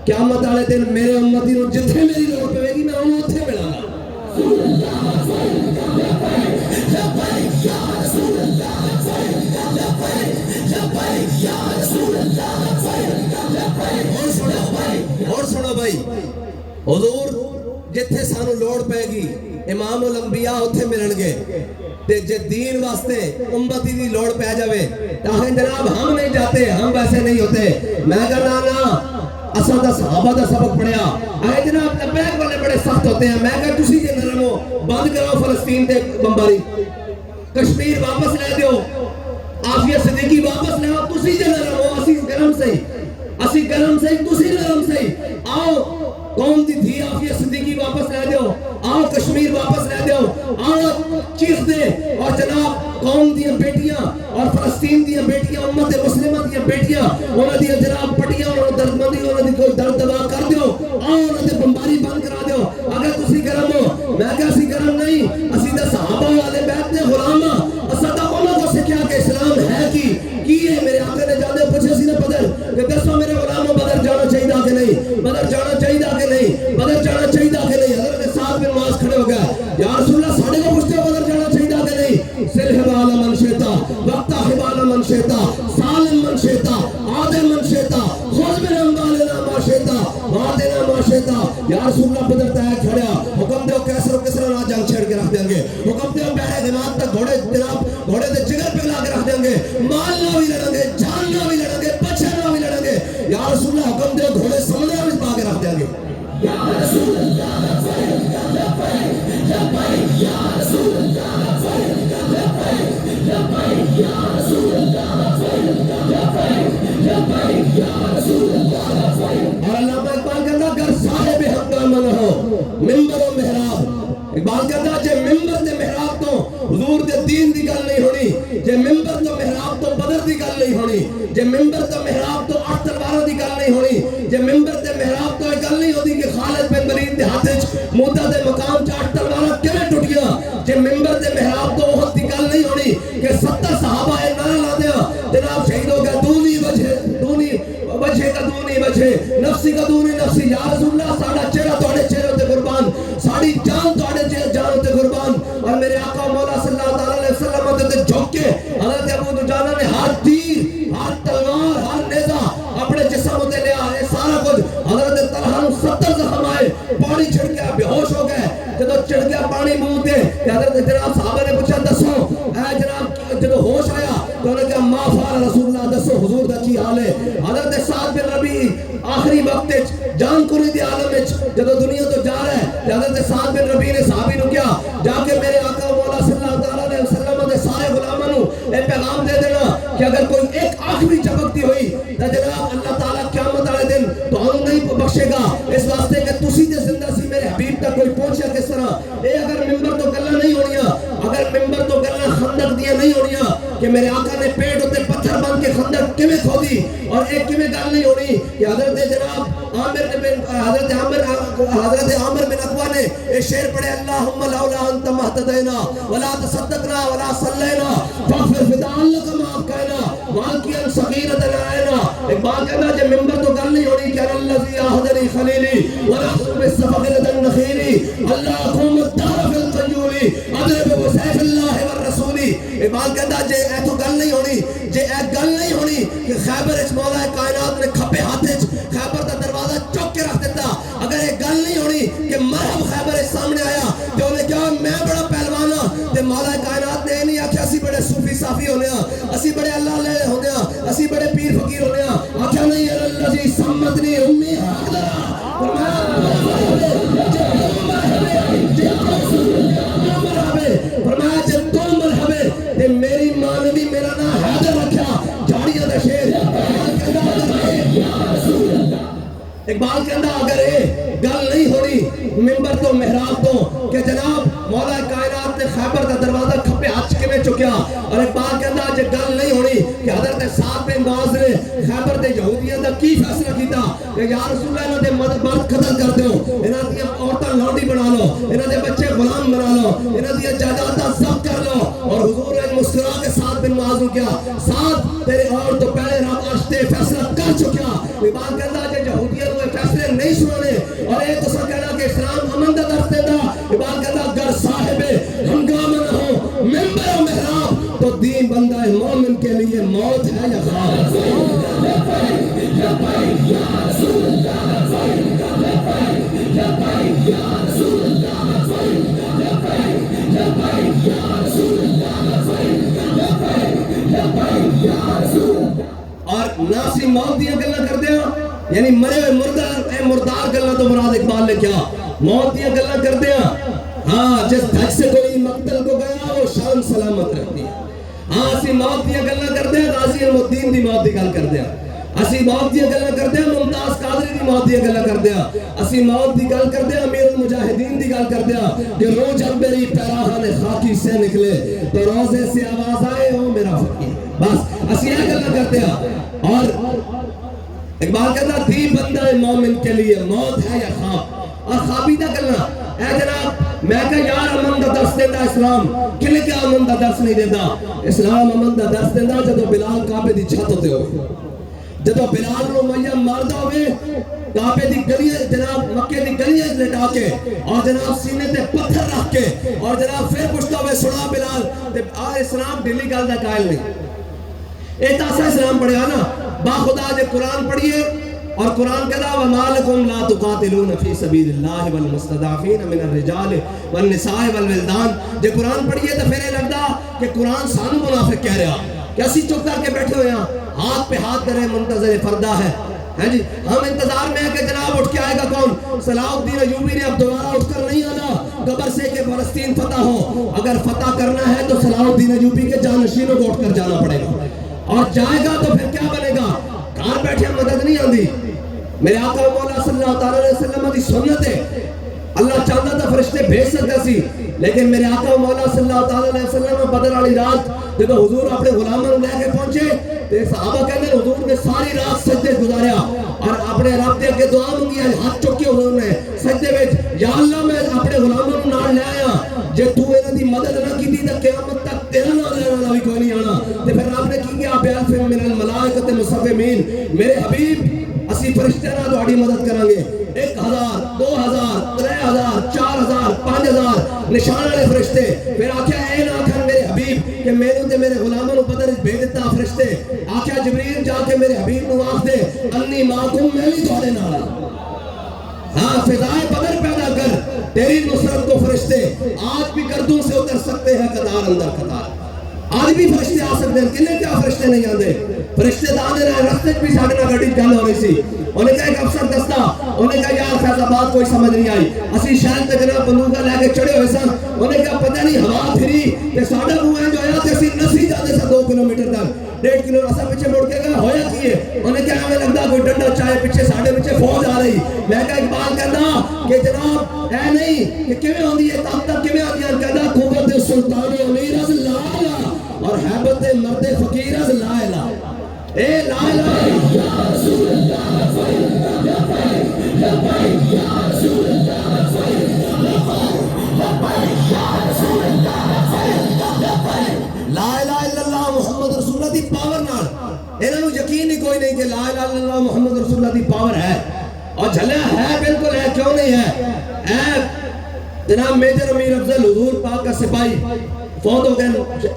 قیامت والے دن میرے امتی نو جتھے میری لوڑ پے گی میں انہوں اتھے ملاں گا اور سنو بھائی حضور جتھے سانو لوڑ پے گی امام الانبیاء اتھے ملن گے تے جے دین واسطے امتی دی لوڑ پہ جاوے تاہم جناب ہم نہیں جاتے ہم ویسے نہیں ہوتے میں کہنا نا اساں دا صحابہ دا سبق پڑھیا اے جناب لبیک والے بڑے سخت ہوتے ہیں میں کہا تسی جے نرم ہو بند کرو فلسطین تے بمباری کشمیر واپس لے دیو عافیہ صدیقی واپس لے آؤ تسی جے نرم ہو اسی گرم سے تسی نرم سے آؤ قوم دی دھی عافیہ صدیقی واپس لے دیو آؤ کشمیر واپس لے دیو آؤ چیخ دے اور جناب قوم دیاں بیٹیاں اور فلسطین دیاں بیٹیاں امت مسلمہ دیاں بیٹیاں انہاں دیاں جناب پٹیاں اور درد مندی انہاں دی کوئی درد دوا کر دیو آؤ انہاں دے بمباری بند کرا دیو اگر تسی گرم ہو میں کہ اسی گرم نہیں اسی دا صحابہ والے بیت دے غلام اسا دا انہاں کو سکھیا کہ اسلام ہے کی ہے میرے آقا نے جانے پوچھے سی نا بدر کہ دسو میرے غلاموں بدر جانا چاہیے کہ نہیں بدر جانا چاہیے کہ نہیں بدر جانا چاہیے کہ نہیں حضرت سعد بن معاذ کھڑے ہو گئے یا رسول اللہ ساڑھے کو پوچھتے ہو بدر جانا چاہیے کہ نہیں سلح والا من شیطا وقتا حبالا من شیطا سالم من شیطا عادل من شیطا خوز من امبالنا ما شیطا وعدنا ما شیطا یا رسول اللہ بدر تایا کھڑیا حکم دیو کیسر و کسر نہ جنگ چھڑ کے رکھ دیں گے حکم دیو بہرے دماغ تک گھوڑے جناب گھوڑے دے جگر پہ لا کے رکھ دیں گے مال نہ بھی لڑیں گے جان نہ بھی لڑیں گے بچے نہ بھی لڑیں گے یا رسول اللہ حکم دیو گھوڑے سمندر میں پا کے رکھ دیں گے یا رسول اللہ لبیک یا رسول اللہ لبیک یا رسول اللہ لبیک یا رسول اللہ اور علامہ اقبال کہتا اگر صاحب حق کا من ہو منبر و محراب اقبال کہتا جے منبر تے محراب تو حضور دے دین دی گل نہیں ہونی جے منبر تو محراب تو بدر دی گل نہیں ہونی جے منبر تو محراب تو 8 تلواروں دی گل نہیں ہونی جے منبر تے محراب تو یہ گل نہیں ہوتی کہ خالد بن ولید دے ہاتھ وچ موتا دے مقام 'چ 8 تلواراں کیویں ٹٹیاں جے منبر تے محراب تو احد دی گل نہیں ہونی کہ 70 صحابہ اے نعرہ لا دیا جناب شہید ہو گئے دونی وجہ کا دونی وجہ نفسی کا دونی نفسی یا رسول اللہ ساڑھا چہرہ توڑے چہرے ہوتے قربان ساڑھی جان توڑے جان ہوتے قربان اور میرے آقا مولا صلی اللہ علیہ وسلم ہوتے تھے جھوک کے حضرت ابو دجانہ نے ہر تیر ہر تلوار ہر نیزہ اپنے جسم ہوتے لیا یہ سارا کچھ حضرت طلحہ 70 زخم آئے پاڑی چھڑ کے بے ہوش ہو گئے جب چڑھ گیا پانی منہ تے حضرت جناب صحابہ نے پوچھا دسو اے جناب جب ہوش آیا تو انہوں نے کہا ما فعل رسول اللہ دسو حضور دا کی حال ہے حضرت سعد بن ربیع آخری وقت جان کو نہیں دی عالم جب دنیا تو جا رہا ہے حضرت سعد بن ربیع نے صحابی نو کیا جا کے میرے آقا مولا صلی اللہ علیہ وسلم دے سارے غلاماں نو اے پیغام دے دینا کہ اگر کوئی ایک آنکھ بھی چمکتی ہوئی تو جناب اللہ تعالیٰ قیامت والے دن تو انہوں نہیں بخشے گا اس واسطے کہ تسی تے زندہ سی میرے حبیب تک کوئی پہنچیا کس طرح اے اگر ممبر تو گلاں نہیں ہونیاں اگر ممبر تو گلاں خندق دیاں نہیں ہونیاں کہ میرے آقا نے پیٹ ہوتے پتھر بن کے خندق کیویں کھودی اور ایک کیویں گل نہیں ہونی کہ حضرت جناب حضرت عامر بن عقبہ نے یہ شعر پڑھے اللہم لولا انت مہتدینا ولا تصدقنا ولا صلینا فاغفر فداء لک ما ابقینا واقعا صغیرۃ العینا ایک بات کہنا جب ممبر تو گل نہیں ہونی کہ الذی احدنی خلیلی ونحن بالسفق لدى النخیل اللہ قوم الدار فی القیول اضرب بسیف اللہ والرسول ایک بات کہنا جے اے تو گل نہیں ہونی جے اے گل نہیں ہونی کہ خیبر اچ مولا کائنات نے کھپے ہاتھ خیبر دا دروازہ چوک کے رکھ دیتا اگر ایک گل نہیں ہونی کہ مرحب خیبر اس سامنے آیا تو انہیں کہا میں بڑا پہلوان ہوں تے مولا کائنات نے نہیں آکھیا اسی بڑے صوفی صافی ہونے ہاں اسی بڑے اللہ لے ہونے ہاں اسی بڑے پیر فقیر ہونے ہاں آکھیا نہیں الذی سمتنی امی حقدرہ فرمایا جب تو مرحبے تے میری ماں نے بھی میرا نام حیدر رکھا جھاڑیاں دا شیر اقبال کہندا اگر یہ گل نہیں ہونی ممبر تو محراب تو کہ جناب مولا کائنات نے خیبر دا دروازہ کھپے ہاتھ کے میں چکیا اور اقبال کہندا جے گل نہیں ہونی کہ حضرت سعد بن معاذ نے خیبر دے یہودیاں دا کی فیصلہ کیتا کہ یا رسول اللہ انہاں دے مرد قتل کر دیو انہاں دی عورتاں لونڈی بنا لو انہاں دے بچے غلام بنا لو انہاں دی جائیداداں ضبط کر لو اور حضور نے مسکرا کے سعد بن معاذ کو کیا سعد تیرے اور تو پہلے رات آشتے فیصلہ کر چکیا اقبال کہندا جے یہودیاں نو فیصلے نہیں سنانے اور ایک تو کہنا کہ اسلام امن دا درس دیتا اقبال کہتا اگر صاحب ہنگامہ نہ ہو ممبر و محراب تو دین بندہ مومن کے لیے موت ہے یا خواب اور ناسی موت دیا گلہ کر دیا یعنی مرے ہوئے مردار گلہ تو مراد اقبال نے کیا موت دیا گلہ کر دیا ہاں جس دھج سے کوئی مقتل کو گیا وہ شان سلامت رکھتی ہے ہاں اسی موت دیا گلہ کر دیا غازی المدین دی موت دی گل کر دیا اسی موت دیا گلہ کر دیا ممتاز قادری دی موت دیا گلہ کر دیا اسی موت دی گل کر دیا امیر المجاہدین دی گل کر دیا کہ رو جب میری پیراہن خاکی سے نکلے تو روزے سے آواز آئے ہو میرا فقیر بس اسی یہ گلہ کر دیا اور اقبال کہتا تھی بندہ مومن کے لیے موت ہے یا خواب اور خوابیدہ کرنا اے جناب میں کہا یار امن دا درس دیتا اسلام کلے کیا امن دا درس نہیں دیتا اسلام امن دا درس دیتا جدو بلال کعبے دی چھت ہوتے ہوئے جدو بلال نو میہ ماردہ ہوئے کعبے دی گلیاں جناب مکے دی گلیاں لٹا کے اور جناب سینے تے پتھر رکھ کے اور جناب پھر پوچھتا ہوئے سنا بلال اسلام ڈیلی گل دا قائل نہیں ایک تاسا اسلام پڑھیا نا با خدا جے قرآن پڑھئے اور قرآن کہتا وَمَا لَكُمْ لَا تُقَاتِلُونَ فِي سَبِيلِ اللَّهِ وَالْمُسْتَضَعْفِينَ مِنَ الرِّجَالِ وَالنِّسَاءِ وَالْوِلْدَانِ جے قرآن پڑھئے تو پھر یہ لگتا کہ قرآن سانو منافق کہہ رہا کہ اسی چپ کر کے بیٹھے ہوئے ہیں ہاتھ پہ ہاتھ کرے منتظر فردہ ہے جی ہم انتظار میں ہیں کہ جناب اٹھ کے آئے گا کون صلاح الدین ایوبی نے اب دوبارہ اٹھ کر نہیں آنا قبر سے کہ فلسطین فتح ہو اگر فتح کرنا ہے تو صلاح الدین ایوبی کے جانشینوں کو اٹھ کر جانا پڑے گا اور جائے گا تو پھر کیا بنے گا کار بیٹھے مدد نہیں آندی میرے آقا مولا صلی اللہ علیہ وسلم کی سنت ہے اللہ چاہتا تھا فرشتے بھیج سکتا سی لیکن میرے آقا مولا صلی اللہ علیہ وسلم بدر والی رات جب حضور اپنے غلاموں لے کے پہنچے تو صحابہ کہتے ہیں حضور نے ساری رات سجدے گزاریا اور اپنے رب دے کے دعا مانگی ہاتھ چک کے حضور نے سجدے وچ یا اللہ میں اپنے غلاموں نال لے آیا جے تو انہاں دی مدد نہ کیتی تے قیامت تک تیرا نام لینے والا بھی کوئی نہیں آنا تے پھر رب نے کی کیا بیعت من الملائکۃ مصومین میرے حبیب اسی فرشتے نہ تہاڈی مدد کران گے 1000 2000 3000 4000 5000 نشان والے فرشتے پھر آکھیا اے نہ آکھن میرے حبیب کہ مینوں تے میرے غلاموں نو بدر وچ بھیج دتا فرشتے آکھیا جبریل جا کے میرے حبیب نو آکھ دے انی معکم میں بھی تہاڈے نال ہاں فضائے بدر پیدا کر تیری نصرت کو فرشتے آج بھی گردوں سے اتر سکتے ہیں قطار اندر قطار. آج بھی فرشتے آ سکتے ہیں. کنے کیا فرشتے نہیں آتے؟ فرشتے تو آنے رہے. رستے بھی ساڑھے نہ گھڑی گل ہو رہی سی. انہیں کہا ایک افسر دستا, انہیں کہا یار فیض آباد کوئی سمجھ نہیں آئی. اسی شہر تے جناب بندوقہ لے کے چڑھے ہوئے سن. انہیں کہا پتہ نہیں ہوا پھری کہ ساڑھا موہن جو آیا تے اسی نسی جاتے سا 2 کلومیٹر تک 1.5 کلو اسا پیچھے مڑ کے گیا ہویا کیے. انہیں کہا ہمیں لگتا کوئی ڈنڈا چاہے پیچھے ساڑھے پیچھے فوج آ رہی. میں کہا اقبال کہنا کہ جناب اے نہیں کہ کیویں ہوندی ہے تب تک کیویں آندی ہے. کہنا قوت سلطان امیر از لا الہ اور حیبت مرد فقیر از لا الہ. اے لا الہ یا رسول اللہ لبیک یا رسول اللہ لبیک یا رسول اللہ لا الہ الا اللہ محمد رسول اللہ دی پاور نال انہاں نوں یقین ہی کوئی نہیں کہ لا الہ الا اللہ محمد رسول اللہ دی پاور ہے. اور جھلیا ہے, بالکل ہے, کیوں نہیں ہے. اے جناب میجر امیر افضل حضور پاک کا سپاہی فوت ہو گئے,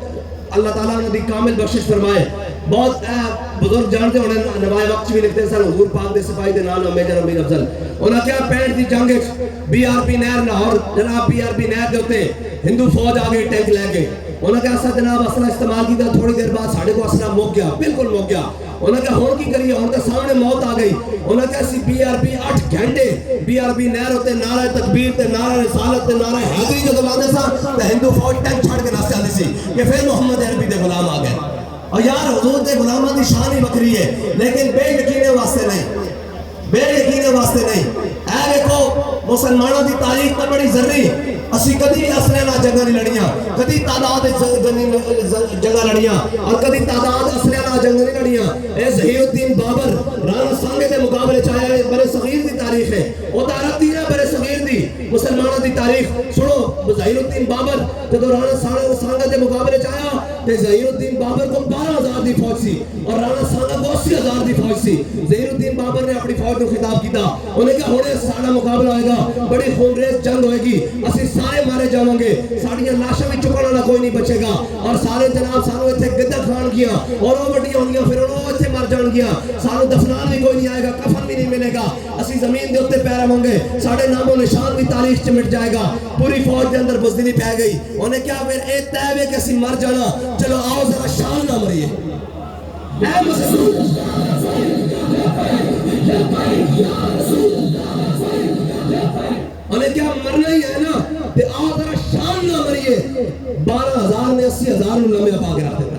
اللہ تعالیٰ نے دی کامل بخشش فرمائے. بہت بزرگ جانتے ہونے نوائے وقت بھی لکھتے سن حضور پاک دے سپاہی دے نام میجر امیر افضل. انہاں کیا 65 دی جنگ BRP نہر لاہور جناب BRP نہر دے ہوتے ہندو فوج آگے ٹینک لے کے. انہاں کہا اسا جناب اسلحہ استعمال کیتا, تھوڑی دیر بعد ساڑھے کو اسلحہ موک گیا, بالکل موک گیا. انہاں کہا ہون کی کریے, ہون تے سامنے موت آ گئی. انہاں کہا اسی BRP 8 گھنٹے BRP نہر ہوتے نعرہ تکبیر تے نعرہ رسالت تے نعرہ حیدری جو دلاندے سا تے ہندو فوج ٹینک چھڑ کے ناستے آندی سی کہ پھر محمد عربی دے غلام آ گئے. اور یار حضور دے غلاماں دی شان ہی بکری ہے, لیکن بے یقینے واسطے نہیں, بے یقینے واسطے نہیں. اے دیکھو مسلمانوں دی تاریخ تے بڑی ذری. اسی کدی اسلحے نال جنگاں نہیں لڑیاں, کدی تعداد جنگاں لڑیاں اور کدی تعداد اسلحے نال جنگاں نہیں لڑیاں. اے ظہیر الدین بابر رانا سانگے دے مقابلے چاہیا ہے, برے صغیر دی تاریخ ہے. او تا عرب دی نہ برے صغیر دی مسلمانوں دی تاریخ سنو. ظہیر الدین بابر جدو رانا سانگے دے مقابلے چاہیا تے ظہیر الدین بابر کو 12,000 دی فوج سی اور رانا سانگا کو 80,000 دی فوج سی. ظہیر الدین بابر نے اپنی فوج کو خطاب کیتا, انہیں کہا ہونے ساڑا مقابلہ ہوئے گا, بڑی خونریز جنگ ہوئے گی, اسی سارے مارے جاؤں گے, ساڑیاں لاشاں بھی چکن والا کوئی نہیں بچے گا. اور سارے جناب سانو ایتھے گدہ کھان گیا اور وہ بڑی ہونگیاں, پھر انہوں ایتھے مر جان گیا, سانو دفنان بھی کوئی نہیں آئے گا, کفن بھی نہیں ملے گا, اسی زمین دے اتے پیرا ہوں گے, ساڑے نام و نشان بھی تاریخ چ مٹ جائے گا. پوری فوج دے اندر بزدلی پہ گئی. انہیں کیا پھر اے تیوے کہ اسی مر جانا, چلو آؤ ذرا شان نہ مریے. اے مسلمان انہیں کیا مرنا ہی ہے نا, کہ آؤ ذرا شان نہ مریے. 12,000 نے 80,000 لمبے پا کے رکھ دیتا.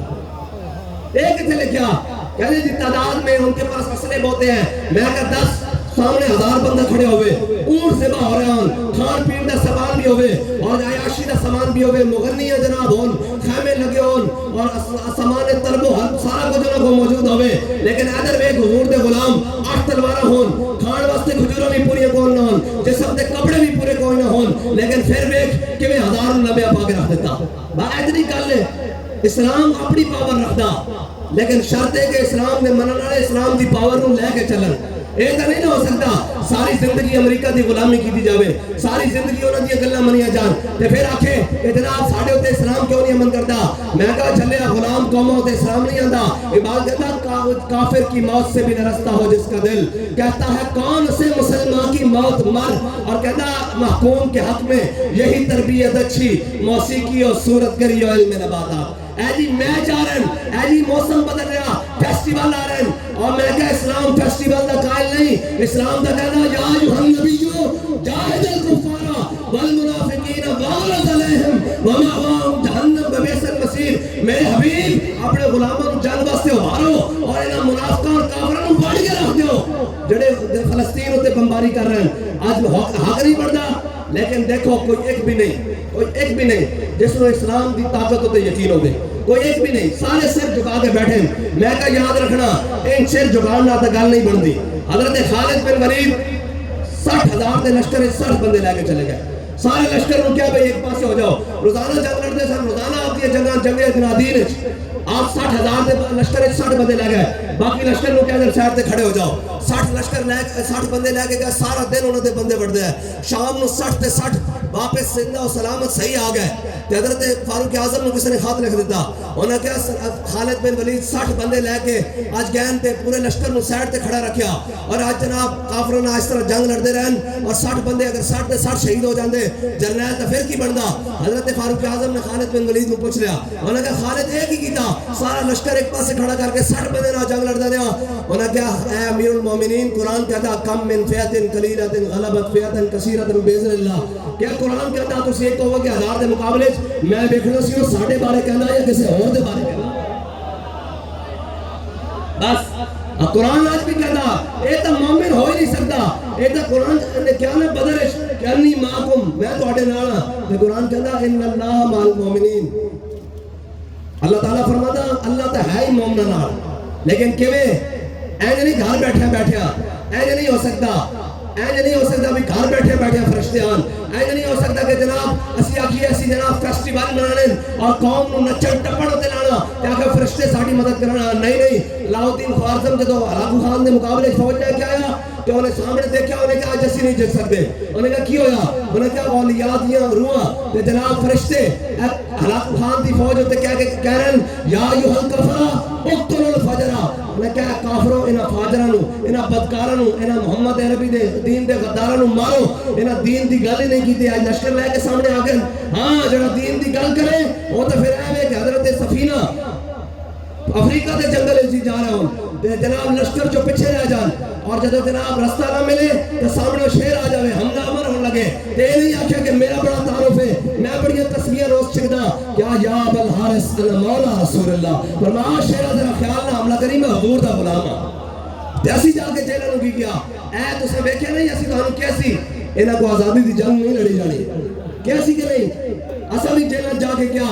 ایک چلے کیا کہتے جی تعداد میں ان کے پاس اسلحے بہتے ہیں. میں کہا 10 سامنے 1000 بندہ کھڑے ہوئے, اونٹ سے باہر رہے ہوں, کھان پین دا سامان بھی ہوئے اور عیاشی دا سامان بھی ہوئے, مغنیاں جناب ہون, خیمے لگے ہون اور سامان طلب و حل سارا کچھ انہوں کو موجود ہوئے. لیکن ادھر میں حضور دے غلام 8 تلوارہ ہون, کھان واسطے کھجوروں بھی پوری کون نہ ہون, جسم دے کپڑے بھی پورے کوئی نہ ہون, لیکن پھر ویکھ کہ 1000 نبی پا کے رکھ دیتا. بات اتنی گل ہے, اسلام اپنی پاور رکھدا, لیکن شرط ہے کہ اسلام نے منن والے اسلام دی پاور نوں لے کے چلن. یہ تو نہیں ہو سکتا ساری زندگی امریکہ دی غلامی کی دی جاوے, ساری زندگی انہوں دی گلاں منیا جان تے پھر آکھے کہ جناب ساڈے اوتے اسلام کیوں نہیں امن کرتا. میں کہا چلیا غلام قوموں اوتے اسلام نہیں آندا. اقبال کہتا کافر کی موت سے بھی نرستا ہو جس کا دل, کہتا ہے کون سے مسلمان کی موت مر, اور کہتا محکوم کے حق میں یہی تربیت اچھی, موسیقی اور صورت گری اور علم نباتات. اے جی میچ آ رہے ہیں, اے جی موسم بدل رہا, فیسٹیول آ رہے ہیں, اور میں کہا اسلام فیسٹیول دا قائل نہیں. اسلام دا کہنا یا ایھا النبیو جاہد الکفار والمنافقین واغلظ علیہم ومأواہم جہنم وبئس المصیر. میرے حبیب اپنے غلاموں کو جنگ واسطے ابھارو اور انہاں منافقاں اور کافراں نوں پھاڑ کے رکھ دیو جڑے فلسطین تے بمباری کر رہے ہیں. آج حق نہیں بڑھدا, لیکن دیکھو کوئی ایک بھی نہیں جس کو اسلام دی طاقت ہوتے یقین ہوتے, کوئی ایک بھی نہیں, سارے سر جھکا کے بیٹھے ہیں. میں کہا یاد رکھنا ان سر جھکانا تو گل نہیں بنتی. حضرت خالد بن ولید 60,000 دے لشکر 60 بندے لے کے چلے گئے. سارے لشکر کو کیا بھئی ایک پاسے ہو جاؤ, روزانہ جنگ لڑتے سن, روزانہ آتی ہے جنگیں جنادین. آپ 60,000 دے لشکر 60 بندے لے گئے, باقی لشکر کو کیا در سائڈ تے کھڑے ہو جاؤ. 60 لشکر 60 بندے لے کے گئے, سارا دن انہوں نے بندے بڑھتے ہیں. شام نو 60 تے 60 واپس زندہ و سلامت صحیح آ گئے تو حضرت فاروق اعظم نے کسی نے خط لکھ دیتا انہوں نے کہا خالد بن ولید 60 بندے لے کے آج گین تے پورے لشکر نو سائڈ تے کھڑا رکھیا اور آج جناب کافروں نے اس طرح جنگ لڑتے رہن اور 60 بندے اگر 60 تے 60 شہید ہو جاندے جرنیل تو پھر کی بندا. حضرت فاروق اعظم نے خالد بن ولید کو پوچھ لیا انہوں نے کہا خالد ایک ہی کیتا سارا لشکر ایک پاس سے کھڑا کر کے 60 بندے نہ جنگ لڑتا دیا. انہوں نے کہا اے امیر المومنین قرآن کہتا کم من فیعت قلیلۃ غلبت فیعۃ کثیرۃ باذن اللہ کیا قرآن کہتا تسی ایک ہو کہ 1000 دے مقابلے میں دیکھنا سی وہ ساڈے بارے کہنا یا کسی اور دے بارے کہنا بس قرآن آج بھی کہتا اے تو مومن ہو ہی نہیں سکتا اے تو قرآن نے کیا نا بدرش کہنی معکم میں تو اٹھے نانا تو قرآن کہتا ان اللہ مع المومنین اللہ تعالیٰ فرماتا اللہ تو ہے ہی مومنہ نال لیکن کیویں اینج نہیں گھر بیٹھیا اینج نہیں ہو سکتا اینج نہیں ہو سکتا بھی گھر بیٹھے فرشتے آن اینج نہیں ہو سکتا کہ جناب اسی آکھیے اسی جناب فیسٹیول منانے اور قوم نو نچن ٹپڑ ہوتے لانا کیا فرشتے ساڑی مدد کرنا نہیں علاؤدین خوارزم جدو ہلاکو خان دے مقابلے فوج لے کے آیا کہ انہیں سامنے دیکھا انہیں کہا آج اسی نہیں جت سکتے انہیں کہا کی ہویا انہیں کہا اولیات یا روح کہ جناب فرشتے ہلاکو خان دی فوج ہوتے کہہ رہے یا ایوہ الکفرہ اقتلوا الفجرہ انہیں کہا کافروں انہا فاجرانو انہا بدکارانو انہا محمد عربی دے دین دے غدارانو مارو انہا دین دی گل ہی نہیں کی تھی آج لشکر لے کے سامنے آگئے ہاں جڑا دین دی گل کرے وہ تو پھر آئے کہ حضرت سفینہ افریقہ دے جنگل جی جا رہا ہوں جناب لشکر جو پیچھے رہ جان اور جب جناب رستہ نہ ملے تو سامنے شیر آ جاوے حملہ امر ہونے لگے تو یہ نہیں آکھا کہ میرا بڑا تعارف ہے میں بڑی تصویر روز چھکدا کیا یا بالحارس انا مولا رسول اللہ فرمایا شیرہ ذرا خیال نہ حملہ کری میں حضور دا غلام ہوں تے اسی جا کے جیلہ نو کی گیا اے تو سے بیکھے نہیں اسی تو ہم کیسی انہاں کو آزادی دی جنگ نہیں لڑی جانی کیسی کہ نہیں اصل ہی جیلہ جا کے کیا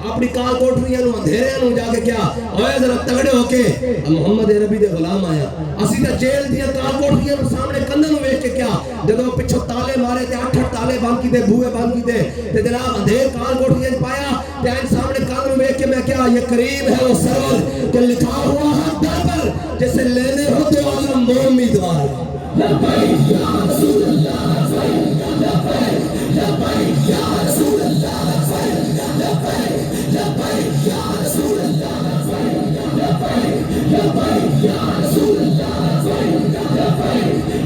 اپنی کال کوٹریاں نو اندھیریاں نو جا کے کیا اوے ذرا تگڑے ہو کے محمد عربی دے غلام آیا اسی تے جیل دیا کال کوٹریاں نو سامنے کندھاں نو ویکھ کے کیا جدوں پچھوں تالے مارے تے 8 تالے بند کیتے بوئے بند کیتے تے جناب اندھیر کال کوٹریاں پایا تے ان سامنے کندھ نو ویکھ کے میں کیا یہ قریب ہے وہ سرور کہ لکھا ہوا ہے در پر جسے لینے ہو تو عالم وہ امیدوار لبیک یا رسول اللہ لبیک لبیک یا رسول اللہ لبیک یا رسول اللہ لبیک یا رسول اللہ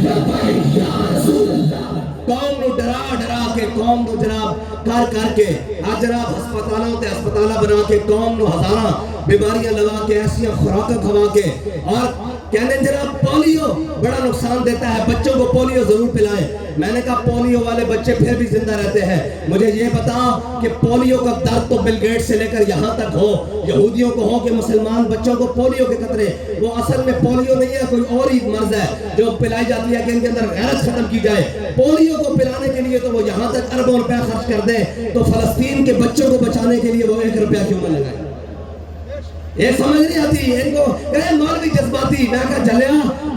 لبیک یا رسول اللہ قوم نو ڈرا کے قوم نو جناب کر کے آج جناب ہسپتالوں تے ہسپتالہ بنا کے قوم نو ہزاراں بیماریاں لگا کے ایسیاں خوراکاں کھوا کے اور کہنے جناب پولیو بڑا نقصان دیتا ہے بچوں کو پولیو ضرور پلائیں میں نے کہا پولیو والے بچے پھر بھی زندہ رہتے ہیں مجھے یہ بتا کہ پولیو کا درد تو بل گیٹ سے لے کر یہاں تک ہو یہودیوں کو ہو کہ مسلمان بچوں کو پولیو کے قطرے وہ اصل میں پولیو نہیں ہے کوئی اور ہی مرض ہے جو پلائی جاتی ہے کہ ان کے اندر غیرت ختم کی جائے پولیو کو پلانے کے لیے تو وہ یہاں تک اربوں روپے خرچ کر دیں تو فلسطین کے بچوں کو بچانے کے لیے وہ 1 روپیہ کیوں نہ لگائے یہ سمجھ نہیں آتی ان کو کہے مولوی جذباتی میں کہا جلیا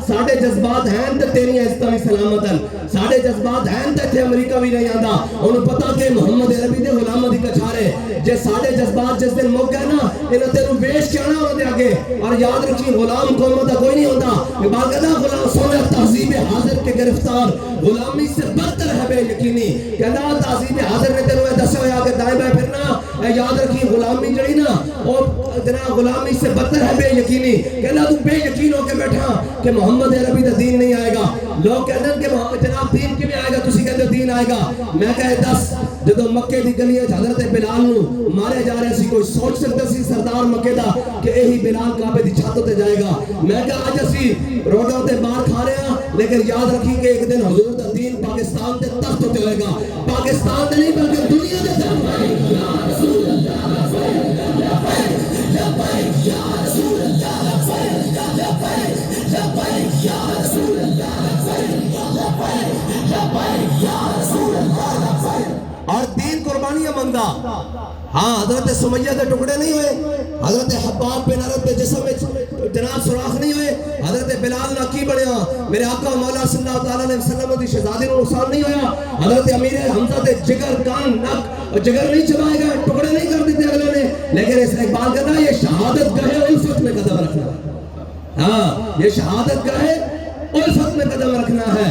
ساڑھے جذبات ہیں تو تیری عزتہ بھی سلامتاً ساڑھے جذبات ہیں تو تھے امریکہ بھی نہیں آندہ انہوں پتا کہ محمد عربی دے غلامہ دی کچھارے جے ساڑھے جذبات جس دن موقع ہے نا انہوں تیروں بیش کیا نہ ہوتے آگے اور یاد رکھی غلام قومتہ کوئی نہیں ہوتا باقیدہ غلام سونے تہذیب حاضر کے گرفتار غلامی سے بدتر ہے بے یقینی کہنا تہذیب حاضر نے تیروں دسے ہوئے آگے دائیں بائیں پھرنا یاد رکھی غلامی جڑی نا اور جناب غلامی سے بدتر ہے بے یقینی کہنا تم بے یقین ہو کے بیٹھا کہ محمد عربی دا دین نہیں آئے گا لوگ کہتے ہیں کہ جناب دین کی بھی آئے گا تسی کہتے دین آئے گا میں کہے 10 جدو مکے دی گلی حضرت بلال نو مارے جا رہے سی کوئی سوچ سکتا سی سردار مکے دا کہ یہی بلال کعبے دی چھت تے جائے گا میں کہا آج اسی روڈوں تے مار کھا رہے ہیں لیکن یاد رکھی کہ ایک دن حضور دا دین پاکستان تے تخت تے ہوئے گا پاکستان تے نہیں بلکہ دنیا دے تخت یا رسول اللہ لبیک یا رسول اللہ لبیک یا رسول اللہ لبیک یا رسول اللہ اور دین قربانیاں منگا ہاں حضرت سمیہ دے ٹکڑے نہیں ہوئے حضرت حباب بن عرب دے جسم میں جناب سراخ نہیں ہوئے حضرت بلال نہ کی بڑھیا میرے آقا مولا صلی اللہ علیہ وسلم دی شہزادی کو نقصان نہیں ہویا حضرت امیر حمزہ دے جگر کان نک جگر نہیں چبائے گا ٹکڑے نہیں کر دیتے اگلے نے لیکن اس اقبال کہتا ہے یہ شہادت گاہ الفت میں قدم رکھنا ہاں یہ شہادت گاہ الفت میں قدم رکھنا ہے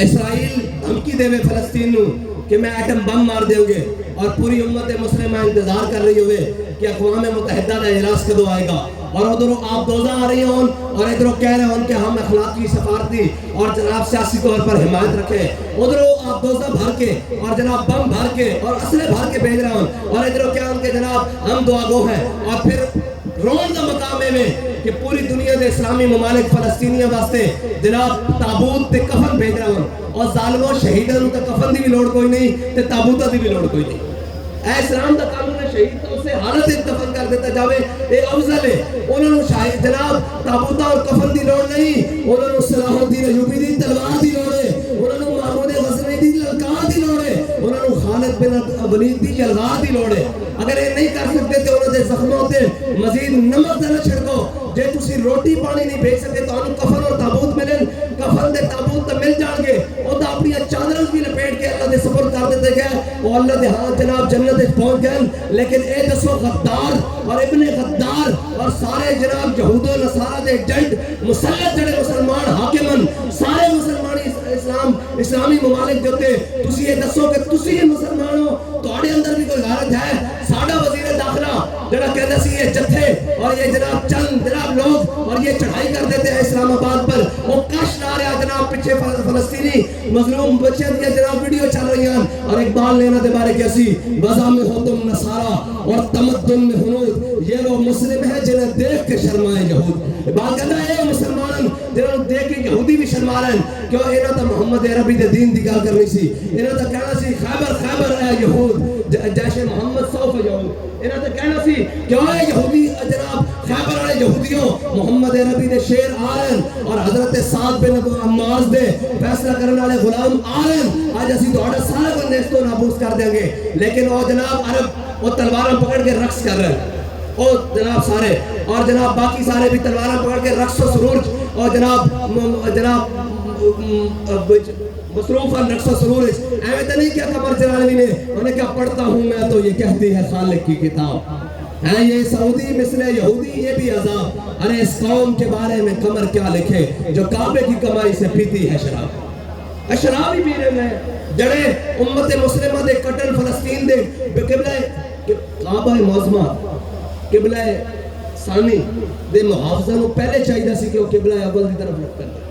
اسرائیل دھمکی دے میں فلسطین نو کہ میں ایٹم بم مار دیں گے اور پوری امت مسلمہ انتظار کر رہی ہوئے کہ اقوام متحدہ کا اجلاس کدو آئے گا اور ادھروں آپ دوزہ آ رہی ہوں اور ادھروں کہہ رہے ہوں کہ ہم اخلاقی سفارتی اور جناب سیاسی طور پر حمایت رکھیں ادھروں آپ دوزہ بھر کے اور جناب بم بھر کے اور اسلحے بھر کے بھیج رہے ہوں اور ادھروں کیا ان کے جناب ہم دعا گو ہیں اور پھر رون دا مقامے میں کہ پوری دنیا دے اسلامی ممالک فلسطینیوں واسطے جناب تابوت تے کفن بھیج رہے ہوں اور ظالموں شہیدوں کا کفن دی بھی لوڑ کوئی نہیں تے تابوتہ دی بھی لوڑ کوئی نہیں اے اسلام دا قانون شہید تو اسے حالت دفن کر دیتا جاوے اے افضل ہے انہوں نے شاہد جناب تابوتہ اور کفن دی لوڑ نہیں انہوں نے صلاح الدین ایوبی دی تلوار دی لوڑ ہے انہوں نے محمود غزنوی دی للکار دی لوڑ ہے انہوں نے خالد بن ولید دی جلغار دی لوڑ ہے اگر یہ نہیں کر سکتے تو انہوں نے زخموں تے مزید نمک نہ چھڑکو جے تسی روٹی پانی نہیں بھیج سکتے تو انہوں کفن اور تابوت ملن کفن دے تابوت تو مل جان گے وہ تو اپنی چادروں بھی لپیٹ کے اللہ دے سپرد کر دیتے گئے وہ اللہ دے ہاں جناب جنت پہنچ گئے لیکن اے دسو غدار اور ابن غدار اور سارے جناب یہود و نصارہ دے ایجنٹ مسلط جڑے مسلمان حاکمن سارے مسلمانی اسلامی ممالک جوتے تسی یہ دسو کہ تسی یہ مسلمان ہو تو آڑے اندر بھی کوئی غارت ہے ساڑھا وزیر داخلہ جڑا کہتا سی یہ جتھے اور یہ جناب چند جناب لوگ اور یہ چڑھائی کر دیتے ہیں اسلام آباد پر وہ کش لا رہا جناب پیچھے فلسطینی مظلوم بچے دیا جناب ویڈیو چل رہی ہیں اور اقبال لینا دے بارے کیسی وضع میں ہو تم نصارہ اور تمدن میں ہنود یہ وہ مسلم ہے جنہیں دیکھ کے شرمائے یہود بات کہتا ہے یہ مسلمان جنہیں دیکھ کے یہودی بھی شرما رہے ہیں کیوں انہوں تا محمد عربی دے دین دی گل کرنی سی انہوں تا کہنا سی خیبر خیبر ہے یہود جیش محمد صوف یہود انہوں تا کہنا سی کیوں ہے یہودی جناب خیبر والے یہودیوں محمد عربی دے شیر آ رہے ہیں اور حضرت سعد بن معاذ دے فیصلہ کرنے والے غلام آ رہے ہیں آج اسی دوڑا سارے کو نیست و نابوس کر دیں گے لیکن وہ جناب عرب وہ تلواریں پکڑ کے رقص کر رہے ہیں او جناب سارے اور جناب باقی سارے بھی تلواریں پکڑ کے رقص و سرور اور جناب مصروف ہے رقص و سرور ایویں تو نہیں کیا قمر جلالوی نے انہیں کیا پڑھتا ہوں میں تو یہ کہتی ہے خالق کی کتاب ہے یہ سعودی مثل یہودی یہ بھی عذاب ارے اس قوم کے بارے میں قمر کیا لکھے جو کعبے کی کمائی سے پیتی ہے شراب شراب ہی پی رہے ہیں جڑے امت مسلمہ دے قتل فلسطین دے قبلہ کعبہ معظمہ قبلہ ثانی دے محافظہ نو پہلے چاہیے سی کہ وہ قبلہ اول دی طرف رکھ کر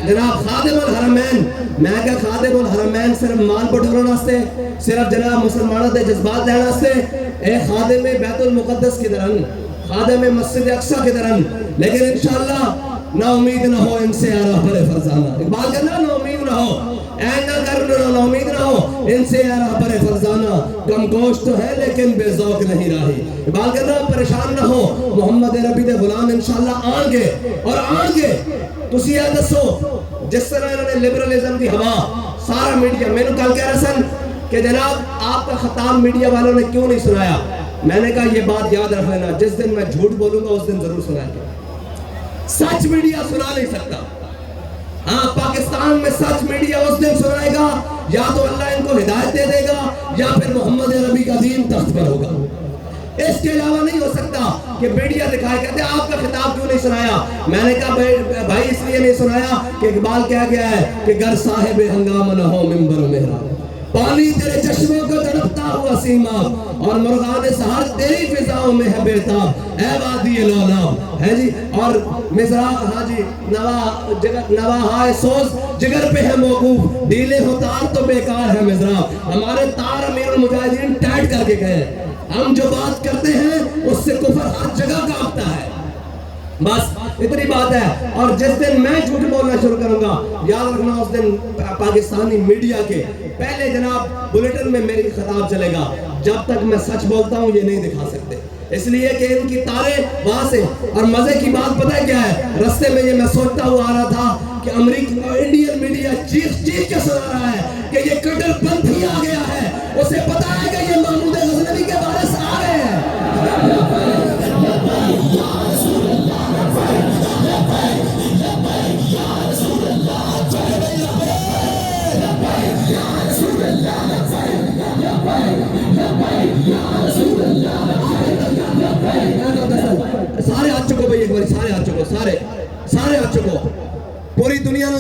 جناب خادم الحرمین میں کیا خادم الحرمین صرف مال بٹورن واسطے صرف جناب مسلمانوں دے جذبات لینا واسطے اے خادم بیت المقدس کی طرح خادم مسجد اقصی کی طرح لیکن انشاءاللہ نا امید نہ ہو ان سے آرہ پر فرزانہ اقبال کہنا نا امید نہ ہو اینہ کرنا نا امید نہ ہو ان سے آرہ پر فرزانہ کم گوشت تو ہے لیکن بے ذوق نہیں راہی اقبال کہنا پریشان نہ ہو محمد عربی دے غلام انشاءاللہ آن گے اور آن گے تسی یہ دسو جس طرح انہوں نے لیبرلزم کی ہوا سارا میڈیا میں نے کل کہہ رہا سن کہ جناب آپ کا خطاب میڈیا والوں نے کیوں نہیں سنایا میں نے کہا یہ بات یاد رکھ لینا جس دن میں جھوٹ بولوں گا اس دن ضرور سنائے گا سچ میڈیا سنا نہیں سکتا ہاں پاکستان میں سچ میڈیا اس دن سنائے گا یا تو اللہ ان کو ہدایت دے دے گا یا پھر محمد عربی کا دین تخت پر ہوگا اس کے علاوہ نہیں ہو سکتا کہ میڈیا دکھائے کہتے ہیں آپ کا خطاب کیوں نہیں سنایا میں نے کہا بھائی اس لیے نہیں سنایا کہ اقبال کہہ گیا ہے کہ گر صاحب ہنگامہ نہ ہو منبر و محراب پانی تیرے چشموں کو تڑپتا ہوا سیماب اور مرغان سحر تیری فضاؤں میں ہے بیتاب اے وادی لولاب ہے جی اور مزراق ہاں جی نوا ہائے سوز جگر پہ ہے موقوف ڈیلے ہو تار تو بیکار ہے مزراق ہمارے تار امیر المجاہدین ٹائٹ کر کے گئے ہم جو بات کرتے ہیں اس سے کفر ہر جگہ کانپتا ہے بس اتنی بات ہے اور جس دن میں جھوٹ بولنا شروع کروں گا یاد رکھنا اس دن پاکستانی میڈیا کے پہلے جناب بلیٹن میں میری خطاب چلے گا جب تک میں سچ بولتا ہوں یہ نہیں دکھا سکتے اس لیے کہ ان کی تارے وہاں سے اور مزے کی بات پتہ ہے کیا ہے رستے میں یہ میں سوچتا ہوا آ رہا تھا کہ امریکہ انڈین میڈیا چیخ کے سنا رہا ہے کہ یہ کٹر پنتھی آ گیا ہے اسے پتا ہے کہ یہ محمود غزنوی کے بارے سے آ رہے ہیں سارے ہاتھ چکو بھائی ایک بار سارے ہاتھ چکو سارے ہاتھ چکو پوری دنیا نو